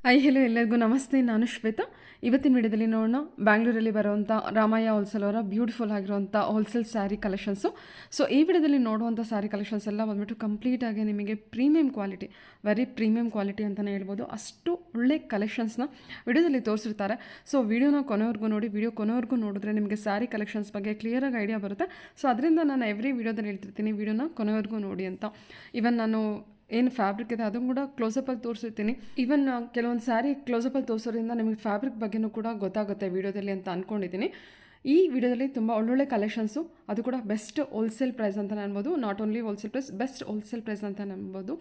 Hello ಎಲ್ಲರಿಗೂ ನಮಸ್ತೆ. ನಾನು ಶ್ವೇತಾ. ಇವತ್ತಿನ ವಿಡಿಯೋದಲ್ಲಿ ನೋಡೋಣ ಬ್ಯಾಂಗ್ಳೂರಲ್ಲಿ ಬರುವಂಥ ರಾಮಯ್ಯ ಹೋಲ್ಸೇಲ್ ಅವರ ಬ್ಯೂಟಿಫುಲ್ ಆಗಿರುವಂಥ ಹೋಲ್ಸೇಲ್ ಸ್ಯಾರಿ ಕಲೆಕ್ಷನ್ಸು. ಸೊ ಈ ವಿಡಿಯೋದಲ್ಲಿ ನೋಡುವಂಥ ಸ್ಯಾರಿ ಕಲೆಕ್ಷನ್ಸ್ ಎಲ್ಲ ಬಂದ್ಬಿಟ್ಟು ಕಂಪ್ಲೀಟಾಗಿ ನಿಮಗೆ premium quality, very premium quality ಅಂತಲೇ ಹೇಳ್ಬೋದು. ಅಷ್ಟು ಒಳ್ಳೆ ಕಲೆಕ್ಷನ್ಸ್ನ ವಿಡಿಯೋದಲ್ಲಿ ತೋರಿಸಿರ್ತಾರೆ. ಸೊ ವಿಡಿಯೋನ ಕೊನೆವರೆಗೂ ನೋಡಿ. ವಿಡಿಯೋ ಕೊನೆವರೆಗೂ ನೋಡಿದ್ರೆ ನಿಮಗೆ ಸ್ಯಾರಿ ಕಲೆಕ್ಷನ್ಸ್ ಬಗ್ಗೆ ಕ್ಲಿಯರಾಗಿ ಐಡಿಯಾ ಬರುತ್ತೆ. ಸೊ ಅದರಿಂದ ನಾನು ಎವ್ರಿ ವಿಡಿಯೋದಲ್ಲಿ ಹೇಳ್ತಿರ್ತೀನಿ ವಿಡಿಯೋನ ಕೊನೆವರೆಗೂ ನೋಡಿ ಅಂತ. ಇವನ್ ನಾನು ಏನು ಫ್ಯಾಬ್ರಿಕ್ ಇದೆ ಅದನ್ನು ಕೂಡ ಕ್ಲೋಸಪ್ಪಲ್ಲಿ ತೋರಿಸಿರ್ತೀನಿ. ಈವನ್ ಕೆಲವೊಂದು ಸ್ಯಾರಿ ಕ್ಲೋಸಪ್ಪಲ್ಲಿ ತೋರಿಸೋದ್ರಿಂದ ನಿಮಗೆ ಫ್ಯಾಬ್ರಿಕ್ ಬಗ್ಗೆನೂ ಕೂಡ ಗೊತ್ತಾಗುತ್ತೆ ವಿಡಿಯೋದಲ್ಲಿ ಅಂತ ಅಂದ್ಕೊಂಡಿದ್ದೀನಿ. ಈ ವಿಡಿಯೋದಲ್ಲಿ ತುಂಬ ಒಳ್ಳೊಳ್ಳೆ ಕಲೆಕ್ಷನ್ಸು, ಅದು ಕೂಡ ಬೆಸ್ಟ್ ಹೋಲ್ಸೇಲ್ ಪ್ರೈಸ್ ಅಂತ ಅನ್ಬೋದು. Not only wholesale price, best wholesale price ಅಂತ ಅನ್ಬೋದು.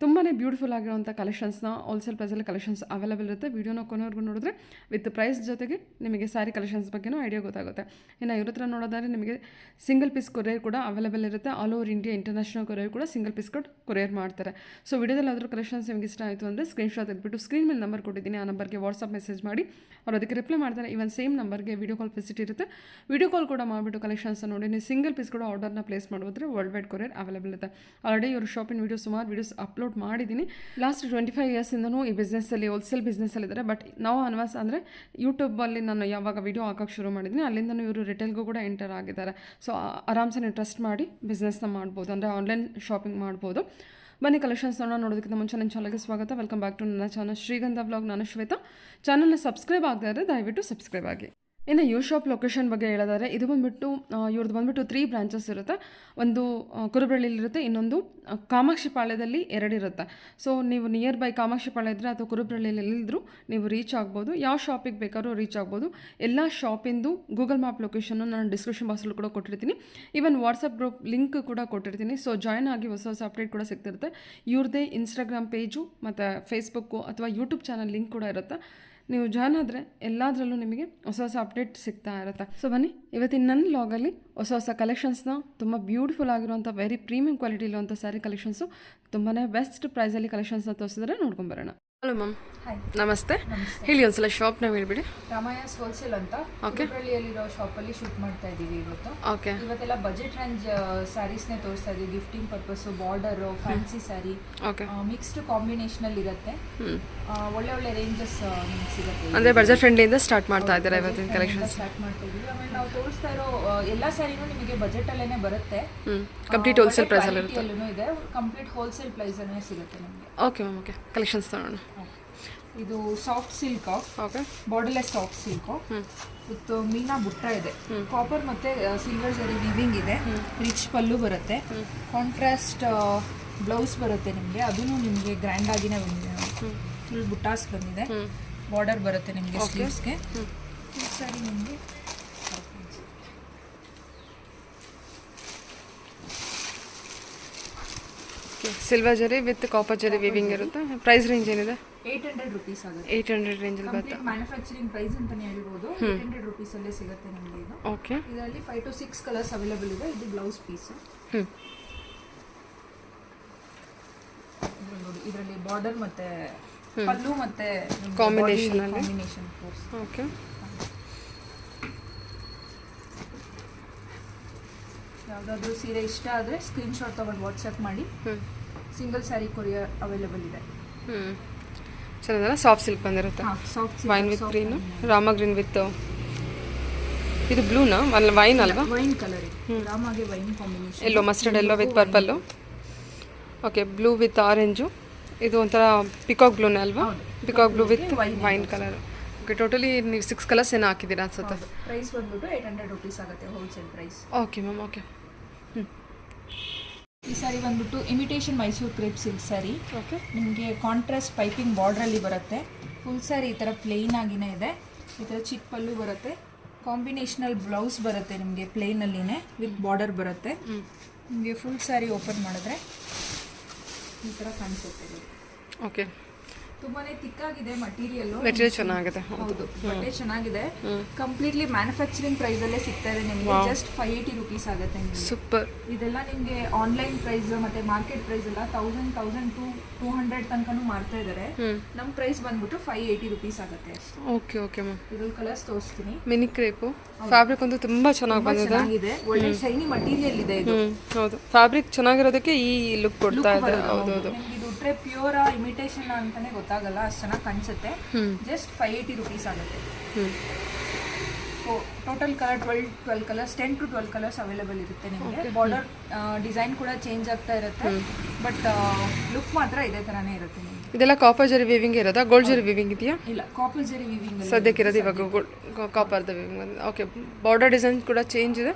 ತುಂಬಾ ಬ್ಯೂಟಿಫುಲ್ ಆಗಿರುವಂಥ ಕಲೆಕ್ಷನ್ಸ್ನ ಹೋಲ್ಸೇಲ್ ಪ್ರೈಸಲ್ಲಿ ಕಲೆಕ್ಷನ್ಸ್ ಅವೈಲೇಬಲ್ ಇರುತ್ತೆ. ವೀಡಿಯೋನ ಕೊನೆವರೆಗೂ ನೋಡಿದ್ರೆ ವಿತ್ ಪ್ರೈಸ್ ಜೊತೆಗೆ ನಿಮಗೆ ಸ್ಯಾರಿ ಕಲೆಕ್ಷನ್ಸ್ ಬಗ್ಗೆನೂ ಐಡಿಯಾ ಗೊತ್ತಾಗುತ್ತೆ. ಇನ್ನು ಇವ್ರ ಹತ್ರ ನೋಡೋದಾದ್ರೆ ನಿಮಗೆ ಸಿಂಗಲ್ ಪೀಸ್ ಕೊರಿಯರ್ ಕೂಡ ಅವೈಲೇಬಲ್ ಇರುತ್ತೆ. All over India international courier ಕೂಡ ಸಿಂಗಲ್ ಪೀಸ್ ಕೊರಿಯರ್ ಮಾಡ್ತಾರೆ. ಸೊ ವಿಡಿಯೋದಲ್ಲಿ ಅದ್ರ ಕಲೆಕ್ಷನ್ಸ್ ನಿಮಗೆ ಇಷ್ಟ ಆಯಿತು ಅಂದರೆ ಸ್ಕ್ರೀನ್ಶಾಟ್ ತೆಗೆದುಬಿಟ್ಟು ಸ್ಕ್ರೀನ್ ಮೇಲೆ ನಂಬರ್ ಕೊಟ್ಟಿದ್ದೀನಿ, ಆ ನಂಬರ್ಗೆ ವಾಟ್ಸಪ್ ಮೆಸೇಜ್ ಮಾಡಿ ಅವ್ರು ಅದಕ್ಕೆ ರಿಪ್ಲೈ ಮಾಡ್ತಾರೆ. ಇವನ್ ಸೇಮ್ ನಂಬರ್ಗೆ ವೀಡಿಯೋ ಕಾಲ್ ಫೆಸಿಲಿಟಿ ಇರುತ್ತೆ. ವೀಡಿಯೋ ಕಾಲ್ ಕೂಡ ಮಾಡಿಬಿಟ್ಟು ಕಲೆಕ್ಷನ್ಸ್ ನೋಡಿ ನೀವು ಸಿಂಗಲ್ ಪೀಸ್ ಕೂಡ ಆರ್ಡರ್ನ ಪ್ಲೇಸ್ ಮಾಡಿದ್ರೆ ವರ್ಲ್ಡ್ ವೈಡ್ ಕೊರಿಯರ್ ಅವೈಲೇಬಲ್ ಇರುತ್ತೆ. ಆಲ್ರೆಡಿ ಇವರು ಶಾಪಿನ ವೀಡಿಯೋ ಸುಮಾರು ವೀಡಿಯೋಸ್ ಅಪ್ಲೋಡ್ ಮಾಡಿದ್ದೀನಿ. ಲಾಸ್ಟ್ 25 ಇಯರ್ಸಿಂದನೂ ಈ ಬಿಸ್ನೆಸ್ಸಲ್ಲಿ ಹೋಲ್ಸೇಲ್ ಬಿಸ್ನೆಸ್ಸಲ್ಲಿ ಇದ್ದಾರೆ. ಬಟ್ ನಾವು ಅನ್ವಾಸ್ ಅಂದರೆ ಯೂಟ್ಯೂಬಲ್ಲಿ ನಾನು ಯಾವಾಗ ವೀಡಿಯೋ ಹಾಕೋಕ್ಕೆ ಶುರು ಮಾಡಿದ್ದೀನಿ ಅಲ್ಲಿಂದನೂ ಇವರು ರಿಟೇಲ್ಗೂ ಕೂಡ ಎಂಟರ್ ಆಗಿದ್ದಾರೆ. ಸೊ ಆರಾಮ್ಸೆ ನೀವು ಟ್ರಸ್ಟ್ ಮಾಡಿ ಬಿಸ್ನೆಸ್ನ ಮಾಡ್ಬೋದು, ಅಂದರೆ ಆನ್ಲೈನ್ ಶಾಪಿಂಗ್ ಮಾಡ್ಬೋದು. ಬನ್ನಿ ಕಲೆಕ್ಷನ್ಸ್ನ ನೋಡೋದಕ್ಕಿಂತ ಮುಂಚೆ ನನ್ನ ಚಾನಲ್ಗೆ ಸ್ವಾಗತ. ವೆಲ್ಕಮ್ ಬ್ಯಾಕ್ ಟು ನನ್ನ ಚಾನಲ್ ಶ್ರೀಗಂಧ ವ್ಲಾಗ್. ನಾನು ಶ್ವೇತಾ. ಚಾನಲ್ನ ಸಬ್ಸ್ಕ್ರೈಬ್ ಆಗದೇ ಇದ್ದರೆ ದಯವಿಟ್ಟು ಸಬ್ಸ್ಕ್ರೈಬ್ ಆಗಿ. ಇನ್ನು ಯು ಶಾಪ್ ಲೊಕೇಶನ್ ಬಗ್ಗೆ ಹೇಳೋದಾದರೆ ಇದು ಬಂದುಬಿಟ್ಟು ಇವ್ರದ್ದು ಬಂದುಬಿಟ್ಟು 3 ಬ್ರಾಂಚಸ್ ಇರುತ್ತೆ. ಒಂದು ಕುರುಬ್ರಳ್ಳಿಲಿರುತ್ತೆ, ಇನ್ನೊಂದು ಕಾಮಾಕ್ಷಿ ಪಾಳ್ಯದಲ್ಲಿ 2 ಇರುತ್ತೆ. ಸೊ ನೀವು ನಿಯರ್ ಬೈ ಕಾಮಾಕ್ಷಿ ಪಾಳ್ಯ ಇದ್ದರೆ ಅಥವಾ ಕುರುಬ್ರಳ್ಳಿಯಲ್ಲಿ ಎಲ್ಲಿದ್ದರೂ ನೀವು ರೀಚ್ ಆಗ್ಬೋದು. ಯಾವ ಶಾಪಿಗೆ ಬೇಕಾದ್ರೂ ರೀಚ್ ಆಗ್ಬೋದು. ಎಲ್ಲ ಶಾಪಿಂದು ಗೂಗಲ್ ಮ್ಯಾಪ್ ಲೊಕೇಶನ್ನು ನಾನು ಡಿಸ್ಕ್ರಿಪ್ಷನ್ ಬಾಕ್ಸಲ್ಲಿ ಕೂಡ ಕೊಟ್ಟಿರ್ತೀನಿ. ಈವನ್ ವಾಟ್ಸಪ್ ಗ್ರೂಪ್ ಲಿಂಕ್ ಕೂಡ ಕೊಟ್ಟಿರ್ತೀನಿ. ಸೊ ಜಾಯ್ನ್ ಆಗಿ ಹೊಸ ಹೊಸ ಅಪ್ಡೇಟ್ ಕೂಡ ಸಿಗ್ತಿರುತ್ತೆ. ಇವ್ರದ್ದೇ ಇನ್ಸ್ಟಾಗ್ರಾಮ್ ಪೇಜು ಮತ್ತು ಫೇಸ್ಬುಕ್ಕು ಅಥವಾ ಯೂಟ್ಯೂಬ್ ಚಾನಲ್ ಲಿಂಕ್ ಕೂಡ ಇರುತ್ತೆ. ನೀವು ಜಾಯ್ನ್ ಆದರೆ ಎಲ್ಲದರಲ್ಲೂ ನಿಮಗೆ ಹೊಸ ಹೊಸ ಅಪ್ಡೇಟ್ ಸಿಗ್ತಾ ಇರುತ್ತೆ. ಸೊ ಬನ್ನಿ ಇವತ್ತಿನ ನನ್ನ ವ್ಲಾಗಲ್ಲಿ ಹೊಸ ಹೊಸ ಕಲೆಕ್ಷನ್ಸ್ನ, ತುಂಬ ಬ್ಯೂಟಿಫುಲ್ ಆಗಿರುವಂಥ ವೆರಿ ಪ್ರೀಮಿಯಂ ಕ್ವಾಲಿಟಿ ಇರುವಂಥ ಸ್ಯಾರಿ ಕಲೆಕ್ಷನ್ಸು, ತುಂಬಾ ಬೆಸ್ಟ್ ಪ್ರೈಸಲ್ಲಿ ಕಲೆಕ್ಷನ್ಸ್ನ ತೋರಿಸಿದ್ರೆ ನೋಡ್ಕೊಂಬರೋಣ. Hello ma'am. ಹಾಯ್, ನಮಸ್ತೆ. ಹೇಳಿ ಒಂದ್ಸಲ ಶಾಪ್ ನಾವು ಹೇಳ್ಬಿಡಿ. ರಾಮಯ್ಯಸ್ ಹೋಲ್ಸೇಲ್ ಅಂತ ಹುಬ್ಬಳ್ಳಿಯಲ್ಲಿರೋ ಶಾಪಲ್ಲಿ ಶೂಟ್ ಮಾಡ್ತಾ ಇದ್ದೀವಿ ಇವತ್ತು. ಓಕೆ. ಇವತ್ತೆಲ್ಲ ಬಜೆಟ್ ರೇಂಜ್ ಸ್ಯಾರೀಸ್ನೇ ತೋರಿಸ್ತಾ ಇದ್ದೀವಿ. Gifting purpose, border, fancy sari, mixed combination ಅಲ್ಲಿ ಇರುತ್ತೆ. ಒಳ್ಳೆ ಒಳ್ಳೆ ರೇಂಜಸ್ ನಿಮ್ಗೆ ಸಿಗುತ್ತೆ. ಅಂದರೆ ಬಜೆಟ್ ಫ್ರೆಂಡ್ಲಿಂದ ಸ್ಟಾರ್ಟ್ ಮಾಡ್ತಾ ಇದ್ದಾರೆ ಇವತ್ತಿನ ಕಲೆಕ್ಷನ್ ಸ್ಟಾರ್ಟ್ ಮಾಡ್ತಾ ಇದ್ದೀವಿ. ಆಮೇಲೆ ನಾವು ತೋರಿಸ್ತಾ ಇರೋ ಎಲ್ಲ ಸ್ಯಾರಿನೂ ನಿಮಗೆ ಬಜೆಟ್ ಅಲ್ಲೇನೆ ಬರುತ್ತೆ. ಕಂಪ್ಲೀಟ್ ಹೋಲ್ಸೇಲ್ ಪ್ರೈಸಲ್ಲಿ ಇರುತ್ತೆ. ಇದೆ, ಕಂಪ್ಲೀಟ್ ಹೋಲ್ಸೇಲ್ ಪ್ರೈಸ್ ಅಲ್ಲೇ ಸಿಗುತ್ತೆ ನಿಮಗೆ. Okay ma'am. ಓಕೆ, ಕಲೆಕ್ಷನ್ಸ್ ತಗೋಣ. ಇದು soft silk, okay, borderless soft silk with ಮೀನಾ ಬುಟ್ಟ ಇದೆ. ಕಾಪರ್ ಮತ್ತೆ ಸಿಲ್ವರ್ ಜರಿ ವಿವಿಂಗ್ ಇದೆ. ರಿಚ್ ಪಲ್ಲು ಬರುತ್ತೆ. ಕಾಂಟ್ರಾಸ್ಟ್ ಬ್ಲೌಸ್ ಬರುತ್ತೆ ನಿಮಗೆ. ಅದೂ ನಿಮಗೆ ಗ್ರ್ಯಾಂಡ್ ಆಗಿನೇ ಬಂದಿದೆ. ಫುಲ್ ಬುಟ್ಟಾಸ್ ಬಂದಿದೆ. ಬಾರ್ಡರ್ ಬರುತ್ತೆ ನಿಮಗೆ ಸ್ಲೀವ್ಸ್ಗೆ. ಸಾರಿ ನಿಮಗೆ ಸಿಲ್ವರ್ ಜರಿ ವಿತ್ ಕಾಪರ್ ಜರಿ ವಿವಿಂಗ್ ಇರುತ್ತೆ. ಪ್ರೈಸ್ ರೇಂಜ್ ಏನಿದೆ? 800 rupees ಆಗುತ್ತೆ. 800 ರೇಂಜಲ್ಲಿ ಬರುತ್ತೆ. ಮ್ಯಾನುಫ್ಯಾಕ್ಚರಿಂಗ್ ಪ್ರೈಸ್ ಅಂತಾನೆ ಹೇಳ್ಬೋದು. 800 rupees ಅಲ್ಲೇ ಸಿಗುತ್ತೆ ನಿಮಗೆ ಇದು. ಓಕೆ. ಇದರಲ್ಲಿ 5 to 6 ಕಲರ್ಸ್ ಅವೈಲೇಬಲ್ ಇದೆ. ಇದು ಬ್ಲೌಸ್ ಪೀಸ್. ನೋಡಿ, ಇದರಲ್ಲಿ ಬಾರ್ಡರ್ ಮತ್ತೆ ಪಲ್ಲು ಮತ್ತೆ ಕಾಂಬಿನೇಷನ್ ಓಕೆ. ಯಾವುದಾದ್ರೂ ಸೀರೆ ಇಷ್ಟ ಆದರೆ ಸ್ಕ್ರೀನ್ಶಾಟ್ ತಗೊಂಡು ವಾಟ್ಸಪ್ ಮಾಡಿ. ಸಿಂಗಲ್ ಸ್ಯಾರಿ ಕೊರಿಯರ್ ಅವೈಲೇಬಲ್ ಇದೆ. ಚೆನ್ನಾಗಲ್ಲ, ಸಾಫ್ಟ್ ಸಿಲ್ಕ್ ಬಂದಿರುತ್ತೆ. Soft wine with green, rama green with ಇದು ಬ್ಲೂನಾ ಅಲ್ಲ ವೈನ್ ಅಲ್ವಾ? ವೈನ್ ಕಲರ್ ಇದೆ. ರಾಮಗೆ wine combination. Yellow mustard yellow with purple. Okay, blue with orange. ಇದು ಒಂಥರ ಪಿಕಾಕ್ ಬ್ಲೂನೇ ಅಲ್ವಾ? Peacock blue with wine colour. Okay, totally ನೀವು 6 ಕಲರ್ಸ್ ಏನೋ ಹಾಕಿದ್ದೀರಾ ಅನ್ಸುತ್ತೆ. ಪ್ರೈಸ್ ಬಂದ್ಬಿಟ್ಟು 800 rupees ಆಗುತ್ತೆ wholesale price. Okay ma'am. Okay. ಈ ಸ್ಯಾರಿ ಬಂದ್ಬಿಟ್ಟು imitation Mysuru crepe silk sari. Okay. ನಿಮಗೆ ಕಾಂಟ್ರಾಸ್ಟ್ ಪೈಪಿಂಗ್ ಬಾರ್ಡ್ರಲ್ಲಿ ಬರುತ್ತೆ. ಫುಲ್ ಸ್ಯಾರಿ ಈ ಥರ ಪ್ಲೇನ್ ಆಗಿನೇ ಇದೆ. ಈ ಥರ ಚಿಕ್ಕ ಪಲ್ಲು ಬರುತ್ತೆ. ಕಾಂಬಿನೇಷನಲ್ ಬ್ಲೌಸ್ ಬರುತ್ತೆ ನಿಮಗೆ ಪ್ಲೇನಲ್ಲಿನೇ ವಿತ್ ಬಾರ್ಡರ್ ಬರುತ್ತೆ. ನಿಮಗೆ ಫುಲ್ ಸ್ಯಾರಿ ಓಪನ್ ಮಾಡಿದ್ರೆ ಈ ಥರ ಕಾಣಿಸುತ್ತೆ. ಓಕೆ. ತುಂಬಾನೇ ತಿಕ್ಕಾಗಿದೆ ಮೆಟೀರಿಯಲ್ ಚೆನ್ನಾಗಿದೆ. ಹೌದು, ಬಟ್ಟೆ ಚೆನ್ನಾಗಿದೆ. ಕಂಪ್ಲೀಟ್ಲಿ ಮ್ಯಾನುಫ್ಯಾಕ್ಚರಿಂಗ್ ಪ್ರೈಸ್ ಅಲ್ಲೇ ಸಿಗ್ತಾ ಇದೆ ನಿಮಗೆ. ಜಸ್ಟ್ 580 rupees ಆಗುತ್ತೆ ನಿಮಗೆ. ಸೂಪರ್. ಇದೆಲ್ಲ ನಿಮಗೆ ಆನ್ಲೈನ್ ಪ್ರೈಸ್ ಮತ್ತೆ ಮಾರ್ಕೆಟ್ ಪ್ರೈಸ್ ಎಲ್ಲ 1000-1200 ತನಕನೂ ಮಾಡ್ತಾ ಇದ್ದಾರೆ. ನಮ್ಮ ಪ್ರೈಸ್ ಬಂದ್ಬಿಟ್ಟು 580 rupees ಆಗುತ್ತೆ. ಓಕೆ. Okay ma'am. ಇದ್ರಲ್ಲಿ ಕಲರ್ಸ್ ತೋರಿಸ್ತೀನಿ. ಮಿನಿ ಕ್ರೇಪು ಫ್ಯಾಬ್ರಿಕ್ ಒಂದು ತುಂಬಾ ಚೆನ್ನಾಗಿ ಬಂದಿದೆ. ಒಳ್ಳೆ ಶೈನಿ ಮಟೀರಿಯಲ್ ಇದೆ ಇದು. ಹೌದು, ಫ್ಯಾಬ್ರಿಕ್ ಚೆನ್ನಾಗಿರೋದಕ್ಕೆ ಈ ಲುಕ್ ಕೊಡ್ತಾ ಇದೆ. ಹೌದು. ಇದು ಮುಟ್ರೆ ಪ್ಯೂರ್ ಇಮಿಟೇಷನ್ ಅಂತಾನೆ ಗೊತ್ತಾಗಲ್ಲ, ಅಷ್ಟು ಚೆನ್ನಾಗಿ ಕಾಣಿಸುತ್ತೆ. ಜಸ್ಟ್ 580 ರುಪೀಸ್ ಆಗುತ್ತೆ. Total colour 12 colours, 10 to 12 colours available ಇರುತ್ತೆ ನಿಮಗೆ. ಬಾರ್ಡರ್ ಡಿಸೈನ್ ಕೂಡ ಚೇಂಜ್ ಆಗ್ತಾ ಇರುತ್ತೆ, ಬಟ್ ಲುಕ್ ಮಾತ್ರ ಇದೇ ಥರನೇ ಇರುತ್ತೆ ನಿಮಗೆ. ಇದೆಲ್ಲ ಕಾಪರ್ ಜರಿ ವೀವಿಂಗ್ ಇರೋದಾ, ಗೋಲ್ಡ್ ಜರಿ ವೀವಿಂಗ್ ಇದೆಯಾ? ಇಲ್ಲ, ಕಾಪರ್ ಜರಿ ವೀವಿಂಗ್ ಸದ್ಯಕ್ಕೆ ಇರೋದು ಇವಾಗ ಕಾಪರ್ದ ವೀವಿಂಗ್. ಓಕೆ, ಬಾರ್ಡರ್ ಡಿಸೈನ್ ಕೂಡ ಚೇಂಜ್ ಇದೆ,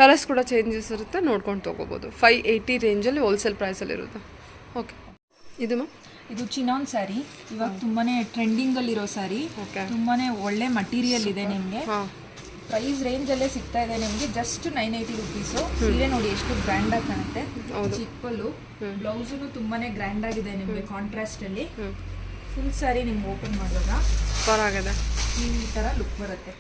ಕಲರ್ಸ್ ಕೂಡ ಚೇಂಜಸ್ ಇರುತ್ತೆ, ನೋಡ್ಕೊಂಡು ತೊಗೋಬೋದು. 580 ರೇಂಜಲ್ಲಿ ಹೋಲ್ಸೇಲ್ ಪ್ರೈಸಲ್ಲಿ ಇರುತ್ತೆ. ಓಕೆ, ಇದು ಮ್ಯಾಮ್ ಇದು ಚಿನಾನ್ ಸ್ಯಾರಿ, ಇವಾಗ ತುಂಬಾನೇ ಟ್ರೆಂಡಿಂಗ್ ಅಲ್ಲಿರೋ ಸ್ಯಾರಿ. ತುಂಬಾನೇ ಒಳ್ಳೆ ಮಟೀರಿಯಲ್ ಇದೆ ನಿಮಗೆ. ಪ್ರೈಸ್ ರೇಂಜ್ ಅಲ್ಲೇ ಸಿಗ್ತಾ ಇದೆ ನಿಮಗೆ, ಜಸ್ಟ್ 980 ರುಪೀಸು. ಸೀರೆ ನೋಡಿ ಎಷ್ಟು ಗ್ರ್ಯಾಂಡ್ ಆಗಿ ಕಾಣುತ್ತೆ, ಚಿಕ್ಕಲ್ಲು. ಬ್ಲೌಸು ತುಂಬಾನೇ ಗ್ರ್ಯಾಂಡ್ ಆಗಿದೆ ನಿಮಗೆ, ಕಾಂಟ್ರಾಸ್ಟ್ ಅಲ್ಲಿ. ಫುಲ್ ಸ್ಯಾರಿ ನಿಮ್ಗೆ ಓಪನ್ ಮಾಡಿದಾಗ ಈ ತರ ಲುಕ್ ಬರುತ್ತೆ.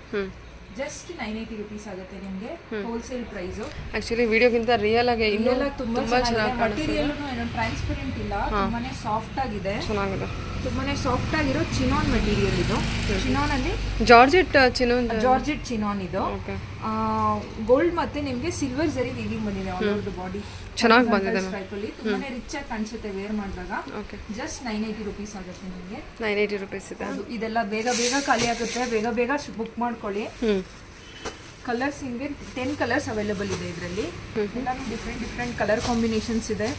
ಜಸ್ಟ್ 980 ರುಪೀಸ್ ಆಗುತ್ತೆ ನಿಮಗೆ ಹೋಲ್ಸೇಲ್ ಪ್ರೈಸು. ಆಕ್ಚುಲಿ ವಿಡಿಯೋಗಿಂತ ರಿಯಲ್ ಆಗಿ ಇನ್ನೂ ತುಂಬಾ ಚೆನ್ನಾಗಿದೆ. ಮಟೀರಿಯಲ್ ಏನು ಟ್ರಾನ್ಸ್ಪರೆಂಟ್ ಇಲ್ಲ, ತುಂಬಾನೇ ಸಾಫ್ಟ್ ಆಗಿದೆ, ಚೆನ್ನಾಗಿದೆ. ತುಂಬಾನೇ ಸಾಫ್ಟ್ ಆಗಿರೋ ಚಿನಾನ್ ಮೆಟೀರಿಯಲ್ ಇದು. ಚಿನಾನ್ ಅಲ್ಲಿ ಜಾರ್ಜೆಟ್ ಚಿನಾನ್ ಇದು. ಗೋಲ್ಡ್ ಮತ್ತೆ ನಿಮಗೆ ಸಿಲ್ವರ್ ಜರಿ ವೀವಿಂಗ್ ಬಂದಿದೆ ಆಲ್ ಓವರ್ ದ ಬಾಡಿ. ಚೆನ್ನಾಗಿ ಬಂದಿದೆ, ತುಂಬಾನೇ ರಿಚ್ ಆಗಿ ಕಾಣಿಸುತ್ತೆ ವೇರ್ ಮಾಡಿದಾಗ. ಜಸ್ಟ್ 980 ರುಪೀಸ್ ಆಗುತ್ತೆ ನಿಮಗೆ. 980 ರುಪೀಸ್ ಇದೆ. ಇದೆಲ್ಲ ಬೇಗ ಬೇಗ ಖಾಲಿ ಆಗುತ್ತೆ, ಬೇಗ ಬೇಗ ಬುಕ್ ಮಾಡ್ಕೊಳ್ಳಿ. ಕಲರ್ಸ್ ನಿಮಗೆ 10 ಕಲರ್ಸ್ ಅವೈಲೇಬಲ್ ಇದೆ ಇದರಲ್ಲಿ. ಎಲ್ಲಾನು ಡಿಫ್ರೆಂಟ್ ಕಲರ್ ಕಾಂಬಿನೇಷನ್ಸ್ ಇದೆ,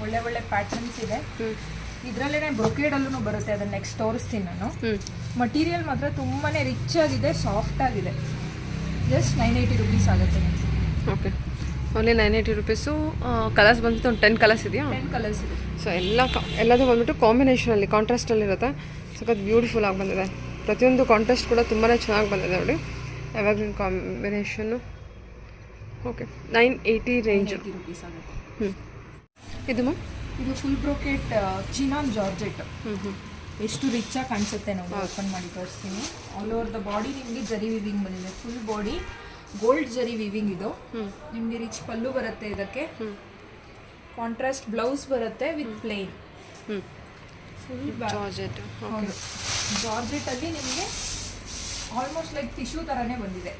ಒಳ್ಳೆ ಒಳ್ಳೆ ಪ್ಯಾಟರ್ನ್ಸ್ ಇದೆ. ಇದರಲ್ಲೇನೆ ಬ್ರೊಕೇಡ್ ಅಲ್ಲೂ ಬರುತ್ತೆ, ಅದನ್ನ ನೆಕ್ಸ್ಟ್ ತೋರಿಸ್ತೀನಿ ನಾನು. ಮಟೀರಿಯಲ್ ಮಾತ್ರ ತುಂಬಾನೇ ರಿಚ್ ಆಗಿದೆ, ಸಾಫ್ಟ್ ಆಗಿದೆ. ಜಸ್ಟ್ 980 ರುಪೀಸ್ ಆಗುತ್ತೆ ನಿಮಗೆ. Okay, only 980 rupees. ಕಲರ್ಸ್ ಬಂದ್ಬಿಟ್ಟು ಒಂದು 10 ಕಲರ್ಸ್ ಇದೆಯಾ? 10 ಕಲರ್ಸ್ ಇದೆ. ಸೊ ಎಲ್ಲದೂ ಬಂದ್ಬಿಟ್ಟು ಕಾಂಬಿನೇಷನಲ್ಲಿ, ಕಾಂಟ್ರಾಸ್ಟಲ್ಲಿರುತ್ತೆ. ಸಖತ್ ಬ್ಯೂಟಿಫುಲ್ ಆಗಿ ಬಂದಿದೆ. ಪ್ರತಿಯೊಂದು ಕಾಂಟ್ರಾಸ್ಟ್ ಕೂಡ ತುಂಬಾ ಚೆನ್ನಾಗಿ ಬಂದಿದೆ ನೋಡಿ, ಯಾವಾಗಲೂ ಕಾಂಬಿನೇಷನ್ನು. ಓಕೆ, 980 ರೇಂಜು ರುಪೀಸ್ ಆಗುತ್ತೆ. ಇದು ಮ್ಯಾಮ್ ಇದು ಫುಲ್ ಬ್ರೋಕೆಟ್ ಚಿನಾನ್ ಜಾರ್ಜೆಟ್. ಎಷ್ಟು ರಿಚ್ ಆಗಿ ಕಾಣಿಸುತ್ತೆ ನಾವು ಓಪನ್ ಮಾಡಿ ತೋರಿಸ್ತೀನಿ. ಆಲ್ ಓವರ್ ದ ಬಾಡಿ ನಿಮಗೆ ಜರಿ ವಿವಿಂಗ್ ಬಂದಿದೆ, full body gold zari weaving ಇದು. ನಿಮಗೆ ರಿಚ್ ಪಲ್ಲು ಬರುತ್ತೆ, ಇದಕ್ಕೆ ಕಾಂಟ್ರಾಸ್ಟ್ ಬ್ಲೌಸ್ ಬರುತ್ತೆ with plain. Full georgette. Georgette ಅಲ್ಲಿ ನಿಮಗೆ ಆಲ್ಮೋಸ್ಟ್ ಲೈಕ್ ಟಿಶ್ಯೂ ತರಾನೇ ಬಂದಿದೆ.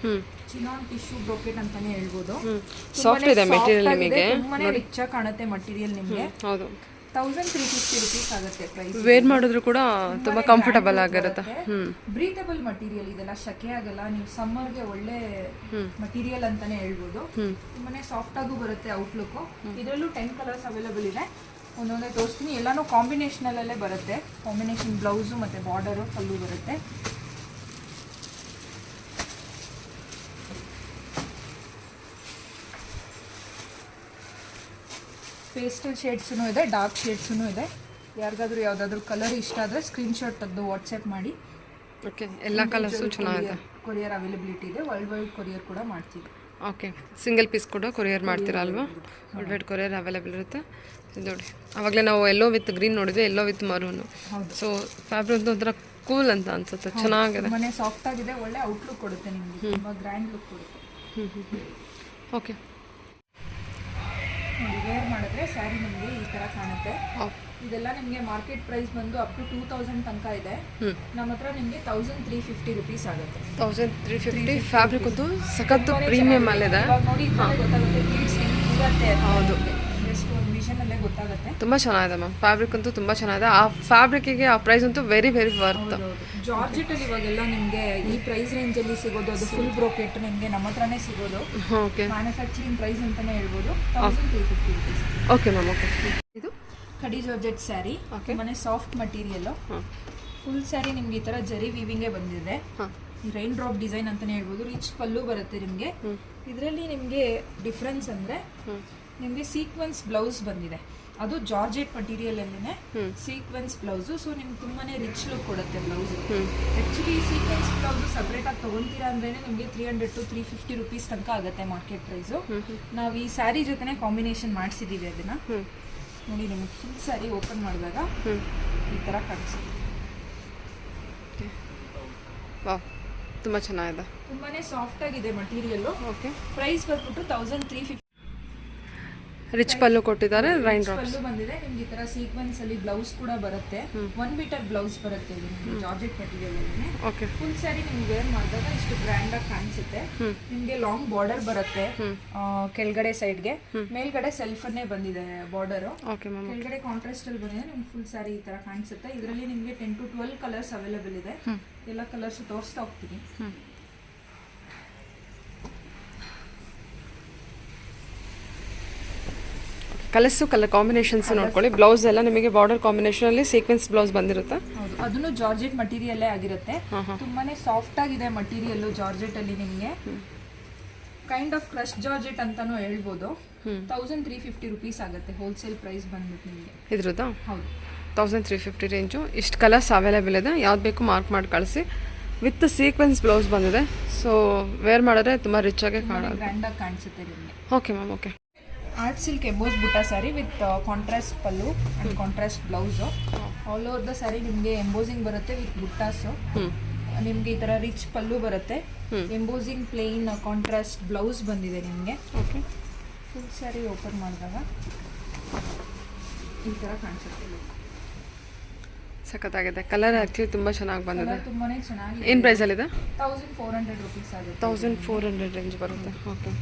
ಚಿನಾನ್ ಟಿಶ್ಯೂ ಬ್ರೋಕೆಟ್ ಅಂತಾನೆ ಹೇಳ್ಬೋದು. ಸಾಫ್ಟ್ ಇದೆ ಮೆಟೀರಿಯಲ್, ನಿಮಗೆ ತುಂಬಾನೇ ರಿಚ್ ಆಗಿ ಕಾಣುತ್ತೆ ಮಟೀರಿಯಲ್ ನಿಮಗೆ. ಹೌದು, 1350 ರುಪೀಸ್ ಆಗುತ್ತೆ ಪ್ರೈಸ್. ವೇರ್ ಮಾಡಿದ್ರು ಕೂಡ ತುಂಬಾ ಕಂಫರ್ಟಬಲ್ ಆಗಿರುತ್ತೆ. ಬ್ರೀತಬಲ್ ಮಟೀರಿಯಲ್, ಇದೆಲ್ಲ ಶಕೆ ಆಗಲ್ಲ. ನೀವು ಸಮ್ಮರ್ಗೆ ಒಳ್ಳೆ ಮಟೀರಿಯಲ್ ಅಂತಾನೆ ಹೇಳ್ಬೋದು. ತುಂಬಾನೇ ಸಾಫ್ಟ್ ಆಗು ಬರುತ್ತೆ ಔಟ್ಲುಕ್. ಇದರಲ್ಲೂ 10 ಕಲರ್ಸ್ ಅವೈಲೇಬಲ್ ಇದೆ, ಒಂದೊಂದೇ ತೋರಿಸ್ತೀನಿ. ಎಲ್ಲಾನು ಕಾಂಬಿನೇಷನ್ ಅಲ್ಲೇ ಬರುತ್ತೆ. ಕಾಂಬಿನೇಷನ್ ಬ್ಲೌಸು ಮತ್ತೆ ಬಾರ್ಡರು ಪಲ್ಲು ಬರುತ್ತೆ. ಪೇಸ್ಟಲ್ ಶೇಡ್ಸೂ ಇದೆ, ಡಾರ್ಕ್ ಶೇಡ್ಸೂ ಇದೆ. ಯಾರಿಗಾದ್ರೂ ಯಾವುದಾದ್ರೂ ಕಲರ್ ಇಷ್ಟ ಆದರೆ ಸ್ಕ್ರೀನ್ಶಾಟ್ ತೆಗೆದು ವಾಟ್ಸಪ್ ಮಾಡಿ. ಓಕೆ, ಎಲ್ಲ ಕಲರ್ಸು ಚೆನ್ನಾಗಿದೆ. ಕೊರಿಯರ್ ಅವೈಲಬಿಲಿಟಿ ಇದೆ, ವರ್ಲ್ಡ್ ವೈಡ್ ಕೊರಿಯರ್ ಕೂಡ ಮಾಡ್ತೀವಿ. ಓಕೆ, ಸಿಂಗಲ್ ಪೀಸ್ ಕೂಡ ಕೊರಿಯರ್ ಮಾಡ್ತೀರಾ ಅಲ್ವಾ? ವರ್ಲ್ಡ್ ವೈಡ್ ಕೊರಿಯರ್ ಅವೈಲೇಬಲ್ ಇರುತ್ತೆ. ನೋಡಿ, ಆವಾಗಲೇ ನಾವು ಎಲ್ಲೋ ವಿತ್ ಗ್ರೀನ್ ನೋಡಿದ್ವಿ, ಎಲ್ಲೋ ವಿತ್ ಮರೂನು. ಸೊ ಫ್ಯಾಬ್ರಿಕ್ ಒಂಥರ ಕೂಲ್ ಅಂತ ಅನ್ಸುತ್ತೆ, ಚೆನ್ನಾಗಿದೆ. ಮನೆ ಸಾಫ್ಟ್ ಆಗಿದೆ, ಒಳ್ಳೆ ಔಟ್ಲುಕ್ ಕೊಡುತ್ತೆ ನಿಮಗೆ, ತುಂಬ ಗ್ರ್ಯಾಂಡ್ ಲುಕ್ ಕೊಡುತ್ತೆ. ಓಕೆ, ವೇರ್ ಮಾಡಿದ್ರೆ ಸ್ಯಾರಿ ನಿಮಗೆ ಈ ತರ ಕಾಣುತ್ತೆ. ಇದೆಲ್ಲ ನಿಮಗೆ ಮಾರ್ಕೆಟ್ ಪ್ರೈಸ್ ಬಂದು ಅಪ್ ಟು 2000 ತನಕ ಇದೆ. ನಮ್ಮ ಹತ್ರ ನಿಮಗೆ 1350 ರುಪೀಸ್ ಆಗುತ್ತೆ. 1350. ಫ್ಯಾಬ್ರಿಕ್ ಅಂತೂ ಸಖತ್ತು ಪ್ರೀಮಿಯಂ ಅಲ್ಲಿದೆ. ನೋಡಿ ಗೊತ್ತಾಗುತ್ತೆ ಬೀಡ್ಸ್ ಹೆಂಗಿರುತ್ತೆ. ಹೌದು, ಜಸ್ಟ್ ಒಂದು ವಿಷನ್ ಅಲ್ಲೇ ಗೊತ್ತಾಗುತ್ತೆ. ತುಂಬ ಚೆನ್ನಾಗಿದೆ ಮ್ಯಾಮ್, ಫ್ಯಾಬ್ರಿಕ್ ಅಂತೂ ತುಂಬ ಚೆನ್ನಾಗಿದೆ. ಆ ಫ್ಯಾಬ್ರಿಕ್ಗೆ ಆ ಪ್ರೈಸ್ ಅಂತೂ ವೆರಿ ವೆರಿ ವರ್ತ್. ಜಾರ್ಜೆಟ್ ಅಲ್ಲಿ ಇವಾಗೆಲ್ಲ ನಿಮಗೆ ಈ ಪ್ರೈಸ್ ರೇಂಜ್ ಅಲ್ಲಿ ಸಿಗೋದು, ಅದು ಫುಲ್ ಬ್ರೋಕೆಟ್ ನಿಮಗೆ ನಮ್ಮ ಹತ್ರನೇ ಸಿಗೋದು. ಓಕೆ, ಮ್ಯಾನುಫ್ಯಾಕ್ಚರಿಂಗ್ ಪ್ರೈಸ್ ಅಂತಾನೆ ಹೇಳ್ಬೋದು. 1350 ರುಪೀಸ್. Okay ma'am. ಓಕೆ, ಇದು ಕಡಿ ಜಾರ್ಜೆಟ್ ಸ್ಯಾರಿ, ಮನೆ ಸಾಫ್ಟ್ ಮಟೀರಿಯಲ್. ಫುಲ್ ಸ್ಯಾರಿ ನಿಮ್ಗೆ ಈ ತರ ಜರಿ ವೀವಿಂಗೇ ಬಂದಿದೆ. ರೈನ್ ಡ್ರಾಪ್ ಡಿಸೈನ್ ಅಂತಾನೆ ಹೇಳ್ಬೋದು. ರಿಚ್ ಪಲ್ಲು ಬರುತ್ತೆ ನಿಮಗೆ. ಇದರಲ್ಲಿ ನಿಮಗೆ ಡಿಫ್ರೆನ್ಸ್ ಅಂದ್ರೆ ನಿಮಗೆ ಸೀಕ್ವೆನ್ಸ್ ಬ್ಲೌಸ್ ಬಂದಿದೆ, ಅದು ಜಾರ್ಜೆಟ್ ಮಟೀರಿಯಲ್ ಅಲ್ಲಿನೇ ಸೀಕ್ವೆನ್ಸ್ ಬ್ಲೌಸ್. ಸೊ ನಿಮ್ಗೆ ತುಂಬಾನೇ ರಿಚ್ ಲುಕ್ ಕೊಡುತ್ತೆ blouse. Actually sequence blouse separate ಆಗಿ ತಗೊಂತೀರಾ ಅಂದ್ರೆ ನಿಮಗೆ 300 to 350 ರುಪೀಸ್ ತನಕ ಆಗುತ್ತೆ ಮಾರ್ಕೆಟ್ ಪ್ರೈಸು. ನಾವು ಈ ಸ್ಯಾರಿ ಜೊತೆನೆ ಕಾಂಬಿನೇಷನ್ ಮಾಡಿಸಿದೀವಿ ಅದನ್ನ. ನೋಡಿ, ನಿಮಗೆ ಫುಲ್ ಸ್ಯಾರಿ ಓಪನ್ ಮಾಡಿದಾಗ ಈ ತರ ಕಾಣಿಸುತ್ತೆ. ತುಂಬ ಚೆನ್ನಾಗಿದೆ, ತುಂಬಾನೇ ಸಾಫ್ಟ್ ಆಗಿದೆ ಮಟೀರಿಯಲ್. ಓಕೆ, ಪ್ರೈಸ್ ಬಂದ್ಬಿಟ್ಟು 1350. ರಿಚ್ ಪಲ್ಲು ಕೊಟ್ಟಿದ್ದಾರೆ, ರೈನ್ ಡ್ರಾಪ್ಸ್ ಪಲ್ಲು ಬಂದಿದೆ ನಿಮ್ಗೆ. ಈ ತರ ಸೀಕ್ವೆನ್ಸ್ ಅಲ್ಲಿ ಬ್ಲೌಸ್ ಕೂಡ ಬರುತ್ತೆ. 1 ಮೀಟರ್ ಬ್ಲೌಸ್ ಬರುತ್ತೆ ಇದು ನಿಮ್ಗೆ ಜಾರ್ಜೆಟ್ ಮೆಟೀರಿಯಲ್ ಅಲ್ಲಿ. ಓಕೆ. ಫುಲ್ ಸ್ಯಾರಿ ನಿಮ್ಗೆ ವೇರ್ ಮಾಡಿದಾಗ ಇಷ್ಟು ಗ್ರ್ಯಾಂಡ್ ಆಗಿ ಕಾಣಿಸುತ್ತೆ. ನಿಮ್ಗೆ ಲಾಂಗ್ ಬಾರ್ಡರ್ ಬರುತ್ತೆ ಕೆಳಗಡೆ ಸೈಡ್ಗೆ, ಮೇಲ್ಗಡೆ ಸೆಲ್ಫ್ ಅನ್ನೇ ಬಂದಿದೆ ಬಾರ್ಡರ್. Okay ma'am. ಕೆಳಗಡೆ ಕಾಂಟ್ರಾಸ್ಟ್ ಅಲ್ಲಿ ಬಂದಿದೆ ನಿಮ್ಗೆ ಫುಲ್ ಸ್ಯಾರಿ ಈ ತರ ಕಾಣಿಸುತ್ತೆ. ಇದರಲ್ಲಿ ನಿಮ್ಗೆ 10 to 12 ಕಲರ್ಸ್ ಅವೈಲೇಬಲ್ ಇದೆ. ಎಲ್ಲ ಕಲರ್ಸ್ ತೋರಿಸ್ತಾ ಹೋಗ್ತೀನಿ. ಕಲರ್ ಕಾಂಬಿನೇಷನ್ಸ್ ನೋಡ್ಕೊಳ್ಳಿ. ಬ್ಲೌಸ್ ಎಲ್ಲ ನಿಮಗೆ ಬಾರ್ಡರ್ ಕಾಂಬಿನೇಷನ್ ಅಲ್ಲಿ ಸೀಕ್ವೆನ್ಸ್ ಬ್ಲೌಸ್ ಬಂದಿರುತ್ತೆ. ಹೌದು, ಅದನ್ನು ಜಾರ್ಜೆಟ್ ಮಟೀರಿಯಲ್ ಆಗಿರುತ್ತೆ. ತುಂಬಾನೇ ಸಾಫ್ಟ್ ಆಗಿದೆ ಮಟೀರಿಯಲ್ ಜಾರ್ಜೆಟ್ ಅಲ್ಲಿ. ನಿಮ್ಗೆ ಕೈಂಡ್ ಆಫ್ ಕ್ರಶ್ ಜಾರ್ಜೆಟ್ ಅಂತಾನು ಹೇಳ್ಬೋದು. 1350 ರುಪೀಸ್ ಆಗುತ್ತೆ ಹೋಲ್ಸೇಲ್ ಪ್ರೈಸ್ ಬಂದ್ಬಿಟ್ಟು ನಿಮಗೆ ಇದ್ರದ್ದು. ಹೌದು, 1350 ರೇಂಜು. ಇಷ್ಟು ಕಲರ್ಸ್ ಅವೈಲೇಬಲ್ ಇದೆ, ಯಾವ್ದು ಬೇಕು ಮಾರ್ಕ್ ಮಾಡಿ ಕಳಿಸಿ. ವಿತ್ ಸೀಕ್ವೆನ್ಸ್ ಬ್ಲೌಸ್ ಬಂದಿದೆ, ಸೊ ವೇರ್ ಮಾಡಿದ್ರೆ ತುಂಬ ರಿಚ್ ಆಗಿ ಕಾಣೋದು, ಗ್ರ್ಯಾಂಡ್ ಆಗಿ ಕಾಣಿಸುತ್ತೆ ನಿಮಗೆ. Okay ma'am. Okay. Art silk emboss ಬುಟ್ಟ sari with contrast pallu and contrast blouse. All over the sari ನಿಮಗೆ ಎಂಬೋಸಿಂಗ್ ಬರುತ್ತೆ ವಿತ್ ಬುಟ್ಟಾಸು. ನಿಮಗೆ ಈ ಥರ ರಿಚ್ ಪಲ್ಲು ಬರುತ್ತೆ. ಎಂಬೋಸಿಂಗ್ ಪ್ಲೇನ್ ಕಾಂಟ್ರಾಸ್ಟ್ ಬ್ಲೌಸ್ ಬಂದಿದೆ ನಿಮಗೆ. ಓಕೆ. ಫುಲ್ ಸ್ಯಾರಿ ಓಪನ್ ಮಾಡಿದಾಗ ಈ ಥರ ಕಾಣಿಸುತ್ತೆ. ಸಖತ್ತಾಗಿದೆ. ಕಲರ್ ಆ್ಯಕ್ಚುಲಿ ತುಂಬ ಚೆನ್ನಾಗಿ ಬಂದಿದೆ. ತುಂಬಾನೇ ಚೆನ್ನಾಗಿ. ಏನು ಪ್ರೈಸಲ್ಲಿದೆ? 1400 ರುಪೀಸ್ ಆಗುತ್ತೆ. 1400 ರೇಂಜ್ ಬರುತ್ತೆ. ಓಕೆ,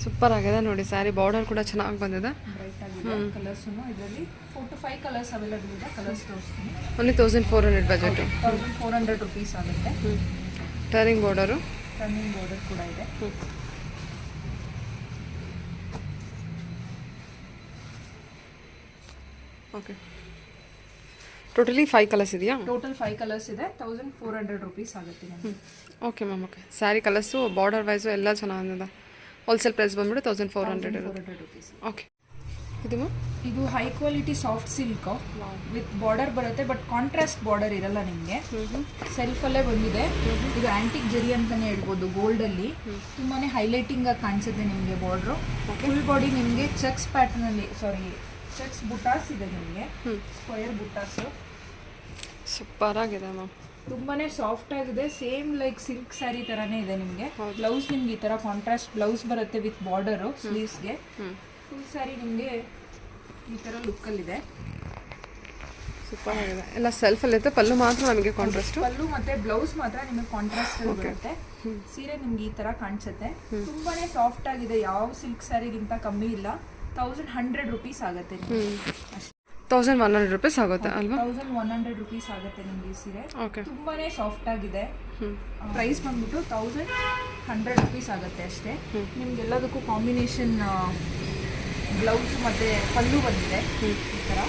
ಸೂಪರ್ ಆಗಿದೆ ನೋಡಿ ಸ್ಯಾರಿ. ಬಾರ್ಡರ್ ಕೂಡ ಚೆನ್ನಾಗಿ ಬಂದಿದೆ. ಬ್ರೈಟ್ ಆಗಿದೆ. ಕಲರ್ಸ್ ಇದರಲ್ಲಿ 4 to 5 ಕಲರ್ಸ್ ಅವೈಲೇಬಲ್ ಇದೆ. ಕಲರ್ಸ್ ತೋರಿಸ್ತೀನಿ. Only 1400 budget. 1400 ರುಪೀಸ್ ಆಗುತ್ತೆ. ಟರ್ನಿಂಗ್ ಬಾರ್ಡರು, ಟರ್ನಿಂಗ್ ಬಾರ್ಡರ್ ಕೂಡ ಇದೆ. ಓಕೆ. ಟೋಟಲಿ 5 ಕಲರ್ಸ್ ಇದೆಯಾ? ಟೋಟಲ್ 5 ಕಲರ್ಸ್ ಇದೆ. 1400 ರುಪೀಸ್ ಆಗುತ್ತೆ ನಮಗೆ. Okay ma'am. Okay. Sari colours border wise ಎಲ್ಲ ಚೆನ್ನಾಗಿದೆ. ಹೋಲ್ಸೇಲ್ ಪ್ರೈಸ್ ಬಂದ್ಬಿಟ್ಟು 1400 ರುಪೀಸ್. ಓಕೆ. ಇದು ಮ್ಯಾಮ್, ಇದು high quality soft silk with border ಬರುತ್ತೆ, ಬಟ್ ಕಾಂಟ್ರಾಸ್ಟ್ ಬಾರ್ಡರ್ ಇರಲ್ಲ ನಿಮಗೆ. ಸೆಲ್ಫಲ್ಲೇ ಬಂದಿದೆ. ಇದು ಆಂಟಿಕ್ ಜರಿ ಅಂತಾನೆ ಹೇಳ್ಬೋದು. ಗೋಲ್ಡ್ ಅಲ್ಲಿ ತುಂಬಾನೇ ಹೈಲೈಟಿಂಗ್ ಆಗಿ ಕಾಣಿಸುತ್ತೆ ನಿಮಗೆ ಬಾರ್ಡ್ರು. ಫುಲ್ ಬಾಡಿ ನಿಮಗೆ ಚೆಕ್ಸ್ ಪ್ಯಾಟರ್ನ್ ಅಲ್ಲಿ, ಚೆಕ್ಸ್ ಬುಟಾಸ್ ಇದೆ ನಿಮಗೆ, ಸ್ಕ್ವೇರ್ ಬುಟಾಸು. ಸೂಪರ್ ಆಗಿದೆ ಮ್ಯಾಮ್. ತುಂಬಾನೇ ಸಾಫ್ಟ್ ಆಗಿದೆ. ಸೇಮ್ ಲೈಕ್ ಸಿಲ್ಕ್ ಸ್ಯಾರಿ ತರಾನೇ ಇದೆ ನಿಮಗೆ. ಬ್ಲೌಸ್ ನಿಮ್ಗೆ ಈ ತರ ಕಾಂಟ್ರಾಸ್ಟ್ ಬ್ಲೌಸ್ ಬರುತ್ತೆ ವಿತ್ ಬಾರ್ಡರು ಸ್ಲೀವ್ಸ್ಗೆ. ಫುಲ್ ಸ್ಯಾರಿ ನಿಮಗೆ ಈ ತರ ಲುಕ್ ಅಲ್ಲಿ ಇದೆ. ಸೂಪರ್ ಆಗಿದೆ. ಎಲ್ಲ ಸೆಲ್ಫಲ್ಲಿ ಇರುತ್ತೆ. ಪಲ್ಲು ಮಾತ್ರ ನಮಗೆ ಕಾಂಟ್ರಾಸ್ಟ್. ಪಲ್ಲು ಮತ್ತೆ ಬ್ಲೌಸ್ ಮಾತ್ರ ನಿಮಗೆ ಕಾಂಟ್ರಾಸ್ಟ್ ಅಲ್ಲಿ ಬರುತ್ತೆ. ಸೀರೆ ನಿಮ್ಗೆ ಈ ತರ ಕಾಣಿಸುತ್ತೆ. ತುಂಬಾನೇ ಸಾಫ್ಟ್ ಆಗಿದೆ. ಯಾವ ಸಿಲ್ಕ್ ಸ್ಯಾರಿಗಿಂತ ಕಮ್ಮಿ ಇಲ್ಲ. 1100 ರುಪೀಸ್ ಆಗುತ್ತೆ. 1100 ರುಪೀಸ್ ಆಗುತ್ತೆ ಅಲ್ವಾ? 1100 ರುಪೀಸ್ ಆಗುತ್ತೆ ನಿಮ್ಗೆ ಈ ಸೀರೆ. ಓಕೆ. ತುಂಬಾನೇ ಸಾಫ್ಟ್ ಆಗಿದೆ. ಪ್ರೈಸ್ ಬಂದ್ಬಿಟ್ಟು 1100 ರುಪೀಸ್ ಆಗುತ್ತೆ ಅಷ್ಟೇ. ನಿಮ್ಗೆಲ್ಲದಕ್ಕೂ ಕಾಂಬಿನೇಷನ್ ಬ್ಲೌಸ್ ಮತ್ತೆ ಪಲ್ಲು ಬಂದಿದೆ ಈ ಥರ.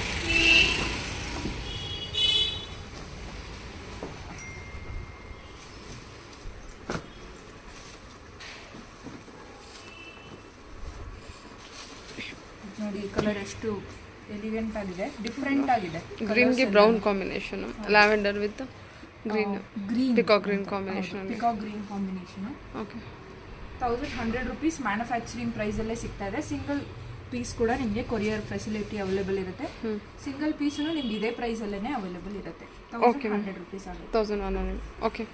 ನೋಡಿ ಕಲರ್ ಎಷ್ಟು ಎಲಿಗೆಂಟ್ ಆಗಿದೆ, ಡಿಫ್ರೆಂಟ್ ಆಗಿದೆ. ಗ್ರೀನ್ಗೆ brown combination, lavender with green, peacock green combination. Peacock green combination. Okay. 1100 rupees manufacturing ಪ್ರೈಸಲ್ಲೇ ಸಿಗ್ತಾ ಇದೆ. ಸಿಂಗಲ್ ಪೀಸ್ ಕೂಡ ನಿಮಗೆ ಕೊರಿಯರ್ ಫೆಸಿಲಿಟಿ ಅವೈಲೇಬಲ್ ಇರುತ್ತೆ. ಸಿಂಗಲ್ ಪೀಸು ನಿಮ್ಗೆ ಇದೇ ಪ್ರೈಸಲ್ಲೇ ಅವೈಲೇಬಲ್ ಇರುತ್ತೆ. 1100 ರುಪೀಸ್ ಆಗುತ್ತೆ. 1100. Okay.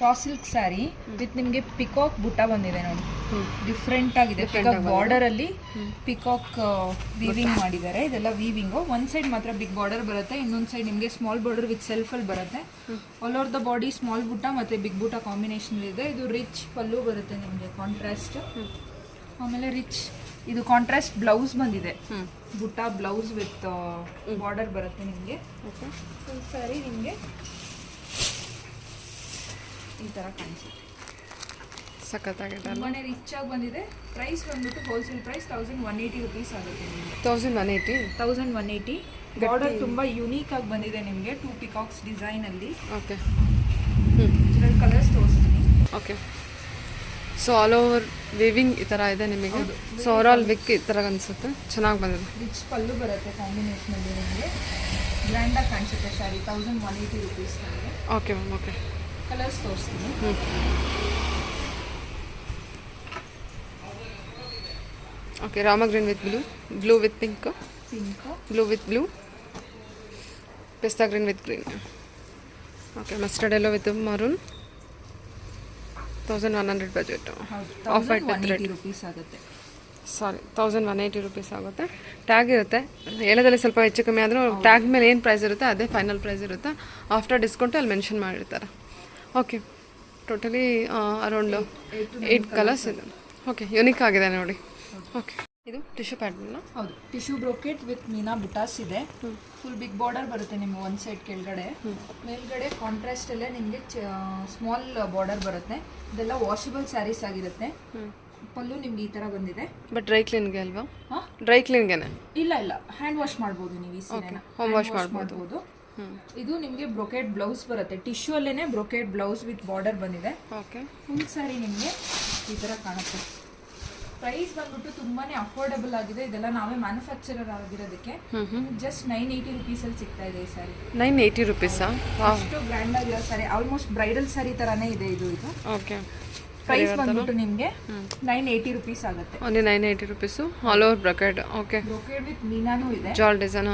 Raw silk sari with ನಿಮಗೆ ಪಿಕಾಕ್ ಬುಟ್ಟ ಬಂದಿದೆ ನೋಡಿ. ಡಿಫ್ರೆಂಟ್ ಆಗಿದೆ. ಪಿಕಾಕ್ ಬಾರ್ಡರ್ ಅಲ್ಲಿ ಪಿಕಾಕ್ ವೀವಿಂಗ್ ಮಾಡಿದ್ದಾರೆ. ಇದೆಲ್ಲ ವೀವಿಂಗು. ಒಂದ್ ಸೈಡ್ ಮಾತ್ರ ಬಿಗ್ ಬಾರ್ಡರ್ ಬರುತ್ತೆ, ಇನ್ನೊಂದ್ ಸೈಡ್ ನಿಮಗೆ ಸ್ಮಾಲ್ ಬಾರ್ಡರ್ ವಿತ್ ಸೆಲ್ಫ್ ಅಲ್ಲಿ ಬರುತ್ತೆ. All over the body small ಬುಟ್ಟ ಮತ್ತೆ ಬಿಗ್ ಬುಟ್ಟ ಕಾಂಬಿನೇಷನ್ ಇದೆ. ಇದು ರಿಚ್ ಪಲ್ಲು ಬರುತ್ತೆ ನಿಮಗೆ ಕಾಂಟ್ರಾಸ್ಟ್. ಆಮೇಲೆ ರಿಚ್ ಇದು ಕಾಂಟ್ರಾಸ್ಟ್ ಬ್ಲೌಸ್ ಬಂದಿದೆ. ಬುಟ್ಟ ಬ್ಲೌಸ್ ವಿತ್ ಬಾರ್ಡರ್ ಬರುತ್ತೆ ನಿಮಗೆ. ಫುಲ್ ಸ್ಯಾರಿ ನಿಮಗೆ ಈ ತರ ಕಾಣಿಸುತ್ತೆ. ಸಖತ್ತಾಗಿದೆ. ತುಂಬಾನೇ ರಿಚ್ ಆಗಿ ಬಂದಿದೆ. ಪ್ರೈಸ್ ಬಂದ್ಬಿಟ್ಟು ಹೋಲ್ಸೇಲ್ ಪ್ರೈಸ್ 1180 ರುಪೀಸ್ ಆಗುತ್ತೆ ನಿಮಗೆ. 1180. ಬಾರ್ಡರ್ ತುಂಬಾ ಯುನೀಕ್ ಆಗಿ ಬಂದಿದೆ ನಿಮಗೆ. 2 ಪಿಕಾಕ್ಸ್ ಡಿಸೈನ್ ಅಲ್ಲಿ. ಓಕೆ. ಇದರಲ್ಲಿ ಕಲರ್ಸ್ ತೋರಿಸ್ತೀನಿ. Okay. So all over viewing ಈ ಥರ ಇದೆ ನಿಮಗೆ. ಸೊ ಓವರ್ ಆಲ್ ವಿಕ್ ಈ ಥರ ಅನಿಸುತ್ತೆ. ಚೆನ್ನಾಗಿ ಬಂದಿದೆ. ರಿಚ್ ಪಲ್ಲು ಬರುತ್ತೆ ಕಾಂಬಿನೇಷನ್ ಅಲ್ಲಿ ನಿಮಗೆ. ಗ್ರ್ಯಾಂಡ್ ಆಗಿ ಕಾಣಿಸುತ್ತೆ ಸ್ಯಾರಿ. 1180 ರುಪೀಸ್ ನಿಮಗೆ. Okay ma'am. ಓಕೆ. ಕಲರ್ಸ್ ತೋರಿಸ್ತೀನಿ. Okay. Rama green with blue, blue with pink, blue with blue, ಪಿಸ್ತಾ green with green. Okay. Mustard yellow with maroon, 1100 budget. ಹೌದು 1180 ರುಪೀಸ್ ಆಗುತ್ತೆ. ಸಾರಿ 1180 ರುಪೀಸ್ ಆಗುತ್ತೆ. ಟ್ಯಾಗ್ ಇರುತ್ತೆ, ಹೇಳೋದ್ರಲ್ಲಿ ಸ್ವಲ್ಪ ಹೆಚ್ಚು ಕಮ್ಮಿ ಆದರೂ ಟ್ಯಾಗ್ ಮೇಲೆ ಏನು ಪ್ರೈಸ್ ಇರುತ್ತೆ ಅದೇ ಫೈನಲ್ ಪ್ರೈಸ್ ಇರುತ್ತೆ. ಆಫ್ಟರ್ ಡಿಸ್ಕೌಂಟ್ ಅಲ್ಲಿ ಮೆನ್ಷನ್ ಮಾಡಿರ್ತಾರೆ. ಓಕೆ, ಟೋಟಲಿ ಅರೌಂಡ್ 8 ಕಲರ್ಸ್ ಇದೆ. ಓಕೆ, ಯುನಿಕ್ ಆಗಿದೆ ನೋಡಿ. ಓಕೆ, ಇದು ಟಿಶ್ಯೂ ಪ್ಯಾಟರ್ನ್. ಹೌದು, tissue brocade with meena butas ಇದೆ. ಫುಲ್ ಬಿಗ್ ಬಾರ್ಡರ್ ಬರುತ್ತೆ ನಿಮ್ಗೆ ಒಂದು ಸೈಡ್ ಕೆಳಗಡೆ. ಮೇಲ್ಗಡೆ ಕಾಂಟ್ರಾಸ್ಟ್ ಅಲ್ಲೇ ನಿಮಗೆ ಸ್ಮಾಲ್ ಬಾರ್ಡರ್ ಬರುತ್ತೆ. ಇದೆಲ್ಲ ವಾಷಬಲ್ ಸ್ಯಾರೀಸ್ ಆಗಿರುತ್ತೆ. ಪಲ್ಲು ನಿಮ್ಗೆ ಈ ತರ ಬಂದಿದೆ. ಬಟ್ ಡ್ರೈ ಕ್ಲೀನ್ಗೆ ಅಲ್ವಾ? ಡ್ರೈ ಕ್ಲೀನ್ಗೆನೆ? ಇಲ್ಲ, ಹ್ಯಾಂಡ್ ವಾಶ್ ಮಾಡ್ಬೋದು ನೀವು ಈ ಸೀರೆನ. ಹೋಮ್ ವಾಶ್ ಮಾಡ್ಬೋದು. ಇದು ನಿಮಗೆ ಬ್ರೊಕೆಟ್ ಬ್ಲೌಸ್ ಬರುತ್ತೆ. ಟಿಶ್ಯೂ ಅಲ್ಲೇನೆ ಬ್ರೊಕೆಟ್ ಬ್ಲೌಸ್ ವಿತ್ ಬಾರ್ಡರ್ ಬಂದಿದೆ. ಓಕೆ, ಫುಲ್ ಸ್ಯಾರಿ ನಿಮಗೆ ಈ ತರ ಕಾಣುತ್ತೆ. ಪ್ರೈಸ್ ಬಂದ್ಬಿಟ್ಟು ತುಂಬಾನೇ ಅಫೋರ್ಡಬಲ್ ಆಗಿದೆ. ಇದೆಲ್ಲ ನಾವೇ ಮ್ಯಾನುಫ್ಯಾಕ್ಚರರ್ ಆಗಿರೋದಕ್ಕೆ ಜಸ್ಟ್ 980 ರುಪೀಸ್ ಅಲ್ಲಿ ಸಿಗ್ತಾ ಇದೆ ಈ ಸ್ಯಾರಿ. 980 ರುಪೀಸಾ? ಅಷ್ಟು ಗ್ರ್ಯಾಂಡ್ ಆಗಿರೋ ಸ್ಯಾರಿ, ಆಲ್ಮೋಸ್ಟ್ ಬ್ರೈಡಲ್ ಸ್ಯಾರಿ ತರಾನೇ ಇದೆ ಇದು. ಓಕೆ, ಪ್ರೈಸ್ ಬಂದ್ಬಿಟ್ಟು ನಿಮಗೆ 980 ರುಪೀಸ್ ಆಗುತ್ತೆ. Only 980 rupees. All over brocade. Okay, brocade with ಮೀನಾನು ಇದೆ. ಜಾಲ್ ಡಿಸೈನ್